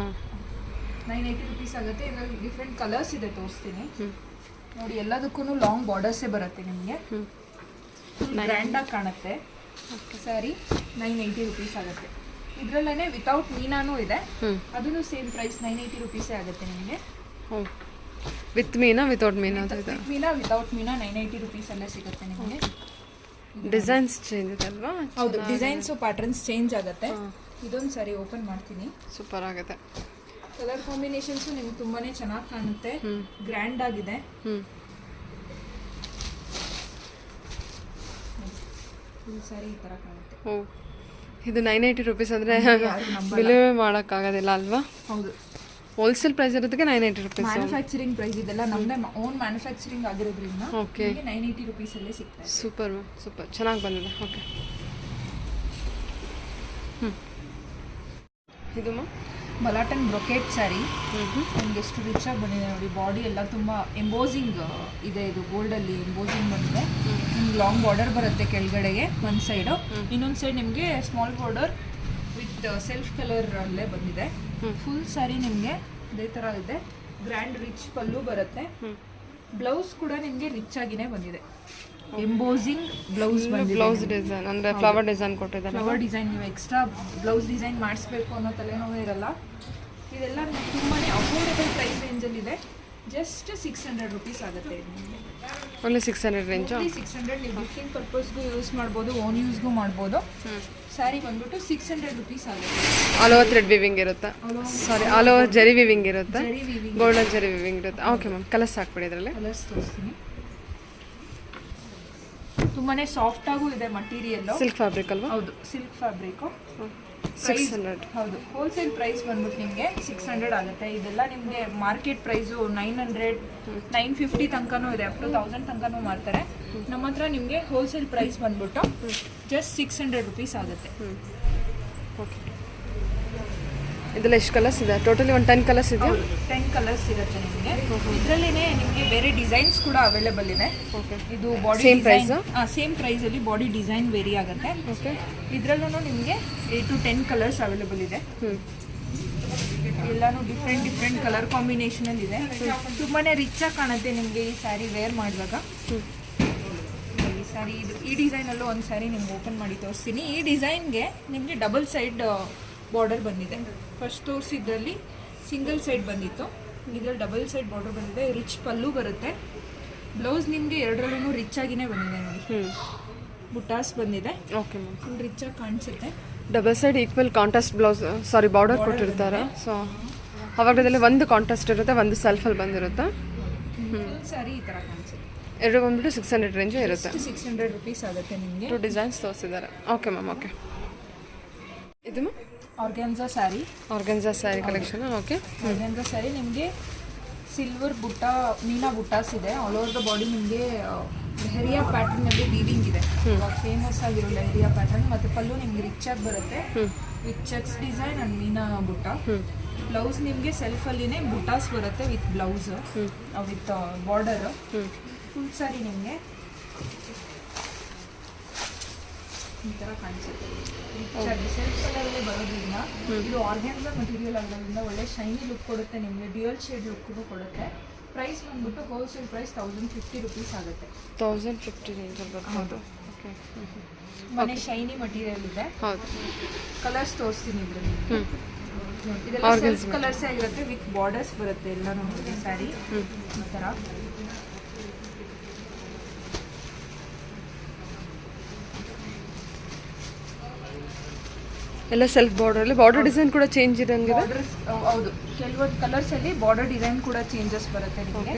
980 ರುಪೀಸ್ ಆಗುತ್ತೆ. ಇದರಲ್ಲಿ ಡಿಫ್ರೆಂಟ್ ಕಲರ್ಸ್ ಇದೆ, ತೋರಿಸ್ತೀನಿ ನೋಡಿ. ಎಲ್ಲದಕ್ಕೂ ಲಾಂಗ್ ಬಾರ್ಡರ್ಸೇ ಬರುತ್ತೆ ನಿಮಗೆ. ಗ್ರ್ಯಾಂಡ್ ಆಗಿ ಕಾಣುತ್ತೆ ಸ್ಯಾರಿ. 980 ರುಪೀಸ್ ಆಗುತ್ತೆ. ಇದರಲ್ಲೇ ವಿತೌಟ್ ಮೀನಾನು ಇದೆ, ಅದನ್ನು ಸೇಮ್ ಪ್ರೈಸ್ 980 ರುಪೀಸೇ ಆಗುತ್ತೆ ನಿಮಗೆ. With Meena without Meena? Meena without Meena 980 rupees ಅಲ್ಲೇ ಸಿಗುತ್ತೆ ನಿಮಗೆ. ಡಿಸೈನ್ಸ್ ಚೇಂಜ್ ಇದೆ ಅಲ್ವಾ? ಹೌದು, ಡಿಸೈನ್ಸು ಪ್ಯಾಟರ್ನ್ಸ್ ಚೇಂಜ್ ಆಗುತ್ತೆ. ಇದೊಂದು ಸಾರಿ ಓಪನ್ ಮಾಡ್ತೀನಿ. ಸೂಪರ್ ಆಗುತ್ತೆ. ಕಲರ್ ಕಾಂಬಿನೇಷನ್ಸು ನಿಮ್ಗೆ ತುಂಬಾನೇ ಚೆನ್ನಾಗಿ ಕಾಣುತ್ತೆ, ಗ್ರ್ಯಾಂಡ್ ಆಗಿದೆ. ಈ ಸಾರಿ ಈ ತರ ಕಾಣುತ್ತೆ. ಓ, ಇದು 980 ರುಪೀಸ್ ಅಂದರೆ ಬಿಲೇ ಮಾಡೋಕ್ಕಾಗೋದಿಲ್ಲ ಅಲ್ವಾ? ಹೌದು, ಹೋಲ್ಸೇಲ್ ಪ್ರೈಸ್ ಇರೋದಕ್ಕೆ 980 ರುಪೀಸ್. ಮ್ಯಾನುಫ್ಯಾಕ್ಚರಿಂಗ್ ಪ್ರೈಸ್ ಇದೆಲ್ಲ ನಮ್ಮದೇ ಓನ್ ಮ್ಯಾನುಫ್ಯಾಕ್ಚರಿಂಗ್ ಆಗಿರೋದ್ರಿಂದ ಓಕೆ, 980 ರುಪೀಸ್ ಅಲ್ಲೇ ಸಿಗ್ತಾ ಇದೆ. ಸೂಪರ್ ಸೂಪರ್, ಚೆನ್ನಾಗಿ ಬಂದಿದೆ. ಓಕೆ, ಇದು ಬಲಾಟನ್ ಬ್ರೊಕೆಟ್ ಸ್ಯಾರಿ. ನಿಮ್ಗೆ ಎಷ್ಟು ರಿಚ್ ಆಗಿ ಬಂದಿದೆ ನೋಡಿ. ಬಾಡಿ ಎಲ್ಲ ತುಂಬ ಎಂಬೋಸಿಂಗ್ ಇದೆ. ಇದು ಗೋಲ್ಡಲ್ಲಿ ಎಂಬೋಸಿಂಗ್ ಬಂದಿದೆ. ನಿಮ್ಗೆ ಲಾಂಗ್ ಬಾರ್ಡರ್ ಬರುತ್ತೆ ಕೆಳಗಡೆಗೆ ಒಂದು ಸೈಡು, ಇನ್ನೊಂದು ಸೈಡ್ ನಿಮಗೆ small border with self colour ಅಲ್ಲೇ ಬಂದಿದೆ. ಫುಲ್ ಸ್ಯಾರಿ ನಿಮಗೆ ಇದೇ ಥರ ಇದೆ. ಗ್ರ್ಯಾಂಡ್ ರಿಚ್ ಪಲ್ಲು ಬರುತ್ತೆ. ಬ್ಲೌಸ್ ಕೂಡ ನಿಮಗೆ ರಿಚ್ ಆಗಿನೇ ಬಂದಿದೆ. ಎಂಬೋಸಿಂಗ್ ಬ್ಲೌಸ್ ಬಂದಿದೆ. ಬ್ಲೌಸ್ ಡಿಸೈನ್ ಅಂದರೆ ಫ್ಲವರ್ ಡಿಸೈನ್ ಕೊಟ್ಟಿದ್ದಾರೆ. ಫ್ಲವರ್ ಡಿಸೈನ್ ನೀವು ಎಕ್ಸ್ಟ್ರಾ ಬ್ಲೌಸ್ ಡಿಸೈನ್ ಮಾಡಿಸ್ಬೇಕು ಅನ್ನೋ ತಲೆನೋವೇ ಇರಲ್ಲ. ಇದೆಲ್ಲ ನಿಮ್ಗೆ ತುಂಬಾ ಅಫೋರ್ಡಬಲ್ ಪ್ರೈಸ್ ರೇಂಜಲ್ಲಿದೆ. ಜಸ್ಟ್ 600 ರುಪೀಸ್ ಆಗುತ್ತೆ. Only 600 range. 600 ನೀವು ಗಿಫ್ಟಿಂಗ್ ಪರ್ಪಸ್ಗೂ ಯೂಸ್ ಮಾಡ್ಬೋದು, ಓನ್ ಯೂಸ್ಗೂ ಮಾಡ್ಬೋದು. ಸ್ಯಾರಿ ಬಂದ್ಬಿಟ್ಟು 600 ರುಪೀಸ್ ಆಗುತ್ತೆ. ಆಲ್ ಓವರ್ ಥ್ರೆಡ್ ವಿವಿಂಗ್ ಇರುತ್ತೆ. ಸಾರಿ, ಆಲ್ ಓವರ್ ಜರಿ ವಿವಿಂಗ್ ಇರುತ್ತೆ. ಜರಿ ವಿವಿಂಗ್, ಗೋಲ್ಡನ್ ಜರಿ ವಿವಿಂಗ್ ಇರುತ್ತೆ. ಓಕೆ ಮ್ಯಾಮ್, ಕಲರ್ಸ್ ಹಾಕ್ಬಿಡಿ ಇದರಲ್ಲಿ. ಕಲರ್ಸ್ ತೋರಿಸ್ತೀನಿ. ತುಂಬಾನೇ ಸಾಫ್ಟ್ ಆಗೂ ಇದೆ ಮಟೀರಿಯಲ್. ಸಿಲ್ಕ್ ಫ್ಯಾಬ್ರಿಕ್ ಅಲ್ವಾ? ಹೌದು, ಸಿಲ್ಕ್ ಫ್ಯಾಬ್ರಿಕ್. 600. ಹೌದು, ಹೋಲ್ಸೇಲ್ ಪ್ರೈಸ್ ಬಂದ್ಬಿಟ್ಟು ನಿಮಗೆ 600 ಆಗುತ್ತೆ. ಇದೆಲ್ಲ ನಿಮಗೆ ಮಾರ್ಕೆಟ್ ಪ್ರೈಸು 900, 950 ತನಕನೂ ಇದೆ, ಅಪ್ ಟು 1000 ತನಕನೂ ಮಾಡ್ತಾರೆ. ನಮ್ಮ ಹತ್ರ ನಿಮಗೆ ಹೋಲ್ಸೇಲ್ ಪ್ರೈಸ್ ಬಂದ್ಬಿಟ್ಟು ಜಸ್ಟ್ 600 ರುಪೀಸ್ ಆಗುತ್ತೆ. ಓಕೆ, ಇದೆಲ್ಲ ಎಷ್ಟು ಕಲರ್ಸ್ ಇದೆ? ಟೋಟಲಿ ಒಂದು 10 ಕಲರ್ಸ್ ಇದೆ. 10 ಕಲರ್ಸ್ ಇರುತ್ತೆ ನಿಮಗೆ. ಇದರಲ್ಲಿನೇ ನಿಮಗೆ ಬೇರೆ ಡಿಸೈನ್ಸ್ ಕೂಡ ಅವೈಲೇಬಲ್ ಇದೆ. ಓಕೆ, ಇದು ಬಾಡಿ ಸೇಮ್ ಪ್ರೈಸ್? ಸೇಮ್ ಪ್ರೈಸಲ್ಲಿ ಬಾಡಿ ಡಿಸೈನ್ ವೇರಿ ಆಗುತ್ತೆ. ಓಕೆ, ಇದರಲ್ಲೂ ನಿಮಗೆ 8 to 10 ಕಲರ್ಸ್ ಅವೈಲೇಬಲ್ ಇದೆ. ಎಲ್ಲಾನು ಡಿಫ್ರೆಂಟ್ ಕಲರ್ ಕಾಂಬಿನೇಷನಲ್ಲಿ ಇದೆ. ತುಂಬಾ ರಿಚ್ ಆಗಿ ಕಾಣುತ್ತೆ ನಿಮಗೆ ಈ ಸ್ಯಾರಿ ವೇರ್ ಮಾಡುವಾಗ. ಈ ಸ್ಯಾರಿ ಈ ಡಿಸೈನಲ್ಲೂ ಒಂದು ಸ್ಯಾರಿ ನಿಮ್ಗೆ ಓಪನ್ ಮಾಡಿ ತೋರಿಸ್ತೀನಿ. ಈ ಡಿಸೈನ್ಗೆ ನಿಮಗೆ ಡಬಲ್ ಸೈಡ್ ಬಾರ್ಡರ್ ಬಂದಿದೆ. ಫಸ್ಟ್ ತೋರಿಸಿದ್ರಲ್ಲಿ ಸಿಂಗಲ್ ಸೈಡ್ ಬಂದಿತ್ತು, ಇದರಲ್ಲಿ ಡಬಲ್ ಸೈಡ್ ಬಾರ್ಡರ್ ಬಂದಿದೆ. ರಿಚ್ ಪಲ್ಲು ಬರುತ್ತೆ. ಬ್ಲೌಸ್ ನಿಮಗೆ ಎರಡರಲ್ಲೂ ರಿಚ್ ಆಗಿನೇ ಬಂದಿದೆ ನೋಡಿ. ಬುಟಾಸ್ ಬಂದಿದೆ. ಓಕೆ ಮ್ಯಾಮ್, ಫುಲ್ ರಿಚ್ ಆಗಿ ಕಾಣಿಸುತ್ತೆ. Double side equal contrast blouse, sari border ಕೊಟ್ಟಿರ್ತಾರೆ. ಸೊ ಅವಾಗದಲ್ಲಿ ಒಂದು ಕಾಂಟ್ರಾಸ್ಟ್ ಇರುತ್ತೆ, ಒಂದು ಸೆಲ್ಫಲ್ಲಿ ಬಂದಿರುತ್ತೆ. ಸ್ಯಾರಿ ಈ ಥರ ಕಾಣಿಸುತ್ತೆ. ಎರಡು ಬಂದ್ಬಿಟ್ಟು 600 ರೇಂಜ್ ಇರುತ್ತೆ. 600 ರುಪೀಸ್ ಆಗುತ್ತೆ ನಿಮಗೆ. 2 ಡಿಸೈನ್ಸ್ ತೋರಿಸಿದ್ದಾರೆ. Okay ma'am, okay. ಇದು ma'am organza sari. Organza sari collection. Okay, organza sari ನಿಮಗೆ ಸಿಲ್ವರ್ ಬುಟ್ಟ, ಮೀನಾ ಬುಟ್ಟಾಸ್ ಇದೆ. ಆಲ್ ಓವರ್ ದ ಬಾಡಿ ನಿಮಗೆ ಲೆಹರಿಯಾ ಪ್ಯಾಟರ್ನಲ್ಲಿ ವೀವಿಂಗ್ ಇದೆ. ಫೇಮಸ್ ಆಗಿರೋ ಲೆಹರಿಯಾ ಪ್ಯಾಟರ್ನ್. ಮತ್ತು ಪಲ್ಲು ನಿಮಗೆ ರಿಚ್ ಆಗಿ ಬರುತ್ತೆ ವಿತ್ ಚೆಕ್ಸ್ ಡಿಸೈನ್ ಆ್ಯಂಡ್ ಮೀನಾ ಬುಟ್ಟ. ಬ್ಲೌಸ್ ನಿಮಗೆ ಸೆಲ್ಫಲ್ಲಿನೇ ಬುಟ್ಟಾಸ್ ಬರುತ್ತೆ with blouse with border. Full sari ನಿಮಗೆ ಈ ಥರ ಕಾಣಿಸುತ್ತೆ. ಸೆಲ್ಫ್ ಕಲರಲ್ಲಿ ಬರೋದ್ರಿಂದ ಇದು ಆರ್ಗ್ಯಾನ್ಸಾ ಮಟೀರಿಯಲ್ ಆಗೋದ್ರಿಂದ ಒಳ್ಳೆ ಶೈನಿ ಲುಕ್ ಕೊಡುತ್ತೆ ನಿಮಗೆ. ಡ್ಯೂಯಲ್ ಶೇಡ್ ಲುಕ್ಗೂ ಕೊಡುತ್ತೆ. ಪ್ರೈಸ್ ಬಂದ್ಬಿಟ್ಟು ಹೋಲ್ಸೇಲ್ ಪ್ರೈಸ್ 1050 ರುಪೀಸ್ ಆಗುತ್ತೆ. 1050 ರೇಂಜಲ್ಲಿ ಬರ್ಬೋದು. ಓಕೆ. ಮನೆ ಶೈನಿ ಮಟೀರಿಯಲ್ ಇದೆ. ಹೌದು. ಕಲರ್ಸ್ ತೋರಿಸ್ತೀನಿ ಇದ್ರಲ್ಲಿ. ಇದೆಲ್ಲ ಸೆಲ್ಫ್ ಕಲರ್ಸ್ ಆಗಿರುತ್ತೆ ವಿತ್ ಬಾರ್ಡರ್ಸ್ ಬರುತ್ತೆ ಎಲ್ಲ ನಮಗೆ ಸ್ಯಾರಿ ಈ ಥರ. ಎಲ್ಲ ಸೆಲ್ಫ್ ಬಾರ್ಡರಲ್ಲಿ ಬಾರ್ಡರ್ ಡಿಸೈನ್ ಕೂಡ ಚೇಂಜ್ ಇರಂಗಿದೆ. ಬಾರ್ಡರ್ಸ್ ಹೌದು, ಕೆಲವೊಂದು ಕಲರ್ಸ್ ಅಲ್ಲಿ ಬಾರ್ಡರ್ ಡಿಸೈನ್ ಕೂಡ ಚೇಂಜಸ್ ಬರುತ್ತೆ ನಿಮಗೆ.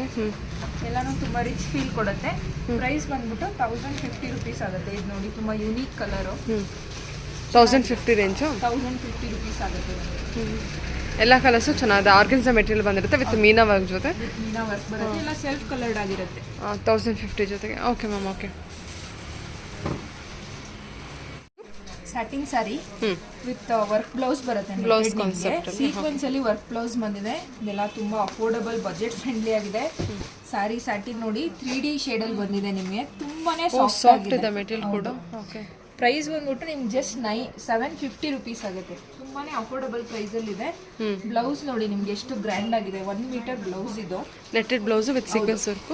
ಎಲ್ಲಾನು ತುಂಬಾ ರಿಚ್ ಫೀಲ್ ಕೊಡುತ್ತೆ. ಪ್ರೈಸ್ ಬಂದ್ಬಿಟ್ಟು 1050 ರುಪೀಸ್ ಆಗುತ್ತೆ. ಇದು ನೋಡಿ ತುಂಬಾ ಯೂನಿಕ್ ಕಲರು. 1050 ರೇಂಜು. 1050 ರುಪೀಸ್ ಆಗುತ್ತೆ. ಎಲ್ಲ ಕಲರ್ಸು ಚೆನ್ನಾಗಿದೆ. ಆರ್ಗನ್ಸಾ ಮೆಟೀರಿಯಲ್ ಬಂದಿರುತ್ತೆ ವಿತ್ ಮೀನಾ ವರ್ಕ್ ಜೊತೆ. ಮೀನಾ ವರ್ಕ್ ಬರುತ್ತೆ. ಎಲ್ಲ ಸೆಲ್ಫ್ ಕಲರ್ಡ್ ಆಗಿರುತ್ತೆ. 1050 ಜೊತೆಗೆ. Okay ma'am. Okay. Satin sari with work blouse ಬರುತ್ತೆ. ಬ್ಲೌಸ್ ಕಾನ್ಸೆಪ್ಟ್ ಸೀಕ್ವೆನ್ಸ್ ಅಲ್ಲಿ ವರ್ಕ್ ಬ್ಲೌಸ್ ಬಂದಿದೆ. ಇದೆಲ್ಲ ತುಂಬಾ ಅಫೋರ್ಡಬಲ್, ಬಜೆಟ್ ಫ್ರೆಂಡ್ಲಿ ಆಗಿದೆ. ಸ್ಯಾರಿ ಸ್ಯಾಟಿನ್ ನೋಡಿ 3D ಶೇಡ್ ಅಲ್ಲಿ ಬಂದಿದೆ ನಿಮಗೆ. ತುಂಬಾನೇ ಸಾಫ್ಟ್ ಇದೆ ಮೆಟೀರಿಯಲ್ ಕೂಡ. ಓಕೆ. ಪ್ರೈಸ್ ಬಂದ್ಬಿಟ್ಟು ನಿಮ್ಗೆ ಜಸ್ಟ್ 750 ರುಪೀಸ್ ಆಗುತ್ತೆ. ತುಂಬಾನೇ ಅಫೋರ್ಡಬಲ್ ಪ್ರೈಸ್ ಅಲ್ಲಿ ಇದೆ. ಬ್ಲೌಸ್ ನೋಡಿ ನಿಮ್ಗೆ ಎಷ್ಟು ಗ್ರ್ಯಾಂಡ್ ಆಗಿದೆ. 1 ಮೀಟರ್ ಬ್ಲೌಸ್ ಇದು. Netted blouse with sequence work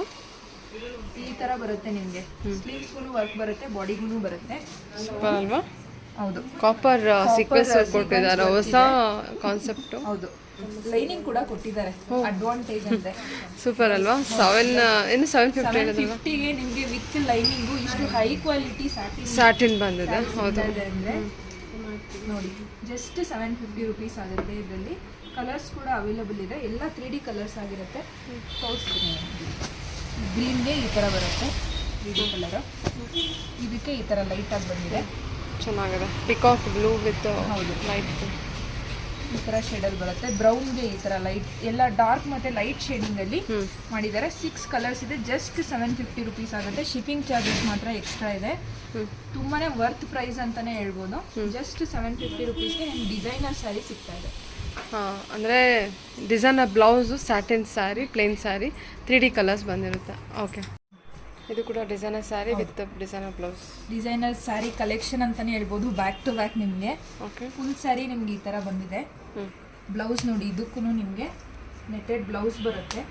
ಈ ತರ ಬರುತ್ತೆ ನಿಮ್ಗೆ. ಸ್ಲೀವ್ಸ್ಗೂ ವರ್ಕ್ ಬರುತ್ತೆ, ಬಾಡಿಗೂ ಬರುತ್ತೆ. ಸೂಪರ್ ಅಲ್ವಾ? ಹೌದು. ಕಾಪರ್ ಸೀಕ್ವೆನ್ಸ್ ಕೊಟ್ಟಿದ್ದಾರೆ. ಹೊಸ ಕಾನ್ಸೆಪ್ಟ್. ಹೌದು. ಲೈನಿಂಗ್ ಕೂಡ ಕೊಟ್ಟಿದ್ದಾರೆ. ಅಡ್ವಾಂಟೇಜ್ ಅಂದ್ರೆ ಸೂಪರ್ ಅಲ್ವಾ? 750 ಗೆ ನಿಮಗೆ ವಿತ್ ಲೈನಿಂಗು ಇಷ್ಟು ಹೈ ಕ್ವಾಲಿಟಿ ಸ್ಯಾಟಿನ್ ಬಂದಿದೆ. ಹೌದು. ಅಂದ್ರೆ ನೋಡಿ ಜಸ್ಟ್ 750 ರುಪೀಸ್ ಆಗುತ್ತೆ. ಇದರಲ್ಲಿ ಕಲರ್ಸ್ ಕೂಡ ಅವೈಲಬಲ್ ಇದೆ. ಎಲ್ಲ 3D ಕಲರ್ಸ್ ಆಗಿರುತ್ತೆ. ತೋರಿಸ್ತೀನಿ. ಗ್ರೀನ್ಗೆ ಈ ಥರ ಬರುತ್ತೆ 3D ಕಲರ್. ಇದಕ್ಕೆ ಈ ಥರ ಲೈಟ್ ಆಗಿ ಬಂದಿದೆ. ಚೆನ್ನಾಗಿದೆ. ಪಿಕಾಕ್ ಬ್ಲೂ ವಿತ್ ಹೌದು ಲೈಟ್ ಈ ಥರ ಶೇಡಲ್ಲಿ ಬರುತ್ತೆ. ಬ್ರೌನ್ಗೆ ಈ ಥರ ಲೈಟ್, ಎಲ್ಲ ಡಾರ್ಕ್ ಮತ್ತು ಲೈಟ್ ಶೇಡಿಂಗಲ್ಲಿ ಮಾಡಿದ್ದಾರೆ. 6 ಕಲರ್ಸ್ ಇದೆ. ಜಸ್ಟ್ 750 ರುಪೀಸ್ ಆಗುತ್ತೆ. ಶಿಪ್ಪಿಂಗ್ ಚಾರ್ಜಸ್ ಮಾತ್ರ ಎಕ್ಸ್ಟ್ರಾ ಇದೆ. ತುಂಬಾ ವರ್ತ್ ಪ್ರೈಸ್ ಅಂತಲೇ ಹೇಳ್ಬೋದು. ಜಸ್ಟ್ 750 ರುಪೀಸ್ಗೆ ನಿಮ್ಗೆ ಡಿಸೈನರ್ ಸ್ಯಾರಿ ಸಿಗ್ತಾ ಇದೆ. ಹಾಂ, ಅಂದರೆ designer blouse, satin sari, plain sari, 3D colours ಬಂದಿರುತ್ತೆ. ಓಕೆ. ಇದು ಕೂಡ designer sari with designer blouse. Designer sari collection ಅಂತಲೇ ಹೇಳ್ಬೋದು. ಬ್ಯಾಕ್ ಟು ಬ್ಯಾಕ್ ನಿಮಗೆ. ಓಕೆ. ಫುಲ್ ಸ್ಯಾರಿ ನಿಮ್ಗೆ ಈ ಥರ ಬಂದಿದೆ. ಬ್ಲೌಸ್ ನೋಡಿ, ಇದಕ್ಕೂ ನಿಮಗೆ ನೆಟೆಡ್ ಬ್ಲೌಸ್ ಬರುತ್ತೆ.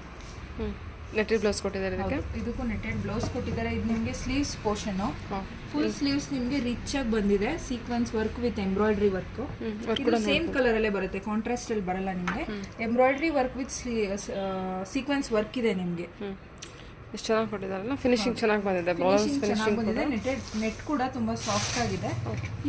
ನೆಟೆಡ್ ಬ್ಲೌಸ್ ಕೊಟ್ಟಿದ್ದಾರೆ ಇದಕ್ಕೆ. ಇದಕ್ಕೂ ನೆಟೆಡ್ ಬ್ಲೌಸ್ ಕೊಟ್ಟಿದ್ದಾರೆ. ಇದು ನಿಮಗೆ ಸ್ಲೀವ್ಸ್ ಪೋರ್ಷನ್ನು. ಫುಲ್ ಸ್ಲೀವ್ಸ್ ನಿಮಗೆ ರಿಚ್ ಆಗಿ ಬಂದಿದೆ. Sequins work with embroidery work. ಇದು ಸೇಮ್ ಕಲರ್ ಅಲ್ಲೇ ಬರುತ್ತೆ, ಕಾಂಟ್ರಾಸ್ಟ್ ಅಲ್ಲಿ ಬರಲ್ಲ ನಿಮಗೆ. Embroidery work with sequence work ಇದೆ ನಿಮಗೆ. ಎಷ್ಟು ಚೆನ್ನಾಗಿ ಕೊಟ್ಟಿದ್ದಾರಲ್ಲ. ಫಿನಿಶಿಂಗ್ ಚೆನ್ನಾಗಿ ಬಂದಿದೆ. ಬ್ಲೌಸ್ ಫಿನಿಶಿಂಗ್ ಬಂದಿದೆ. ನೆಟ್ ಕೂಡ ತುಂಬಾ ಸಾಫ್ಟ್ ಆಗಿದೆ.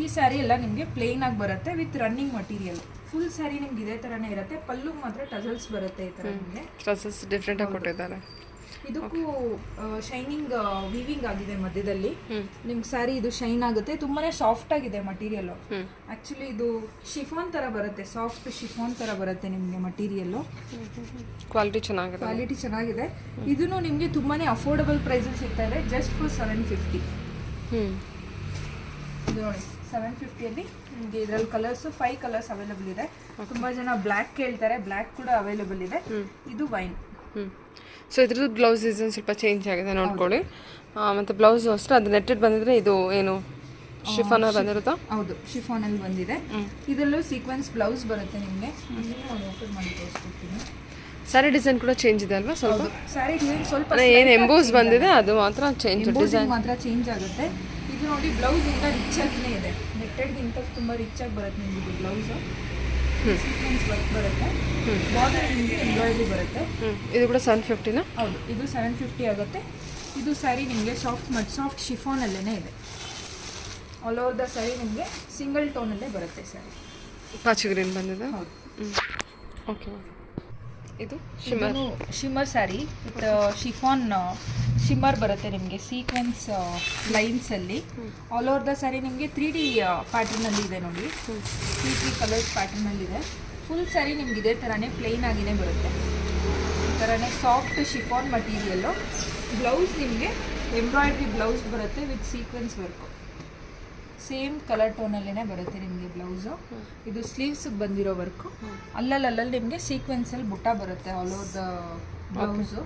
ಈ ಸ್ಯಾರಿ ಎಲ್ಲ ನಿಮಗೆ ಪ್ಲೇನ್ ಆಗಿ ಬರುತ್ತೆ with running material. Full sari ನಿಮ್ಗೆ ಇದೇ ತರನೇ ಇರುತ್ತೆ. ಪಲ್ಲು ಮಾತ್ರ ಟಸಲ್ಸ್ ಬರುತ್ತೆ ಈ ತರ ನಿಮಗೆ. ಟಸಲ್ಸ್ ಡಿಫ್ರೆಂಟ್ ಆಗಿ ಕೊಟ್ಟಿದ್ದಾರೆ. ಇದಕ್ಕೂ ಶೈನಿಂಗ್ ವೀವಿಂಗ್ ಆಗಿದೆ ಮಧ್ಯದಲ್ಲಿ. ನಿಮ್ಗೆ ಸ್ಯಾರಿ ಇದು ಶೈನ್ ಆಗುತ್ತೆ. ತುಂಬಾನೇ ಸಾಫ್ಟ್ ಆಗಿದೆ ಮಟೀರಿಯಲ್. ಆಕ್ಚುಲಿ ಇದು ಶಿಫಾನ್ ತರ ಬರುತ್ತೆ, ಸಾಫ್ಟ್ ಶಿಫಾನ್ ತರ ಬರುತ್ತೆ ನಿಮಗೆ ಮಟೀರಿಯಲ್. ಕ್ವಾಲಿಟಿ ಚೆನ್ನಾಗಿದೆ. ಕ್ವಾಲಿಟಿ ಚೆನ್ನಾಗಿದೆ. ಇದನ್ನು ನಿಮಗೆ ತುಂಬಾನೇ ಅಫೋರ್ಡಬಲ್ ಪ್ರೈಸಲ್ಲಿ ಸಿಗ್ತಾ ಇದೆ. Just for 750. ಇದು ನೋಡಿ 750 ನಿಮಗೆ ಇದರಲ್ಲಿ ಕಲರ್ಸ್ 5 ಕಲರ್ಸ್ ಅವೈಲೇಬಲ್ ಇದೆ. ತುಂಬಾ ಜನ ಬ್ಲ್ಯಾಕ್ ಕೇಳ್ತಾರೆ, ಬ್ಲ್ಯಾಕ್ ಕೂಡ ಅವೈಲೇಬಲ್ ಇದೆ. ಇದು ವೈನ್. ಸೊ ಇದ್ರದ್ದು ಬ್ಲೌಸ್ ಡಿಸೈನ್ ಸ್ವಲ್ಪ ಚೇಂಜ್ ಆಗಿದೆ ನೋಡ್ಕೊಳ್ಳಿ. ಮತ್ತು ಬ್ಲೌಸ್ ಅಷ್ಟೇ ಅದು ನೆಟ್ಟೆಡ್ ಬಂದಿದ್ರೆ ಇದು ಏನು ಶಿಫಾನರ್ ಬಂದಿರುತ್ತಾ? ಹೌದು, ಶಿಫಾನಲ್ಲಿ ಬಂದಿದೆ. ಇದರಲ್ಲೂ ಸೀಕ್ವೆನ್ಸ್ ಬ್ಲೌಸ್ ಬರುತ್ತೆ ನಿಮಗೆ. ಓಪನ್ ಮಾಡಿ ತೋರಿಸ್ಕೊಡ್ತೀನಿ. ಸ್ಯಾರಿ ಡಿಸೈನ್ ಕೂಡ ಚೇಂಜ್ ಇದೆ ಅಲ್ವಾ? ಸ್ವಲ್ಪ ಸ್ಯಾರಿ ಡಿಸೈನ್ ಸ್ವಲ್ಪ ಏನು ಎಂಬೋಸ್ ಬಂದಿದೆ ಅದು ಮಾತ್ರ ಚೇಂಜ್, ಡಿಸೈನ್ ಮಾತ್ರ ಚೇಂಜ್ ಆಗುತ್ತೆ. ಇದು ನೋಡಿ ಬ್ಲೌಸ್ ಇಂದ ರಿಚ್ ಆಗಿನೇ ಇದೆ. ನೆಟ್ಟೆಡ್ಗಿಂತ ತುಂಬ ರಿಚ್ ಆಗಿ ಬರುತ್ತೆ ನಿಮಗೆ ಬ್ಲೌಸ್. ಸೀಕ್ವೆನ್ಸ್ ವರ್ಕ್ ಬರುತ್ತೆ. ಬಾರ್ಡರ್ ನಿಮಗೆ ಎಂಬ್ರಾಯ್ಡ್ರಿ ಬರುತ್ತೆ. ಇದು ಕೂಡ 750ನಾ? ಹೌದು, ಇದು 750 ಆಗುತ್ತೆ. ಇದು ಸ್ಯಾರಿ ನಿಮಗೆ ಸಾಫ್ಟ್ ಶಿಫಾನಲ್ಲೇ ಇದೆ. ಆಲ್ ಓವರ್ ದ ಸ್ಯಾರಿ ನಿಮಗೆ ಸಿಂಗಲ್ ಟೋನಲ್ಲೇ ಬರುತ್ತೆ ಸ್ಯಾರಿ. ಪಾಚಿ ಗ್ರೀನ್ ಬಂದಿದೆ. ಹೌದು. ಓಕೆ. ಇದು shimmer sari with chiffon shimmer ಬರುತ್ತೆ ನಿಮಗೆ. ಸೀಕ್ವೆನ್ಸ್ ಲೈನ್ಸಲ್ಲಿ ಆಲ್ ಓವರ್ ದ ಸ್ಯಾರಿ ನಿಮಗೆ 3D ಪ್ಯಾಟರ್ನಲ್ಲಿ ಇದೆ ನೋಡಿ. 3 ಕಲರ್ಸ್ ಪ್ಯಾಟರ್ನಲ್ಲಿದೆ. ಫುಲ್ ಸ್ಯಾರಿ ನಿಮ್ಗೆ ಇದೇ ಥರನೇ ಪ್ಲೇನ್ ಆಗಿನೇ ಬರುತ್ತೆ. ಈ ಥರನೇ ಸಾಫ್ಟ್ ಶಿಫಾನ್ ಮಟೀರಿಯಲ್ಲು. ಬ್ಲೌಸ್ ನಿಮಗೆ ಎಂಬ್ರಾಯ್ಡ್ರಿ ಬ್ಲೌಸ್ ಬರುತ್ತೆ with sequence work. Same colour ಟೋನಲ್ಲೇ ಬರುತ್ತೆ ನಿಮಗೆ ಬ್ಲೌಸು. ಇದು ಸ್ಲೀವ್ಸ್ಗೆ ಬಂದಿರೋ ವರ್ಕು. ಅಲ್ಲಲ್ಲಿ ನಿಮಗೆ ಸೀಕ್ವೆನ್ಸಲ್ಲಿ ಬುಟ್ಟ ಬರುತ್ತೆ ಆಲ್ ಓವರ್ ದ ಬ್ಲೌಸು.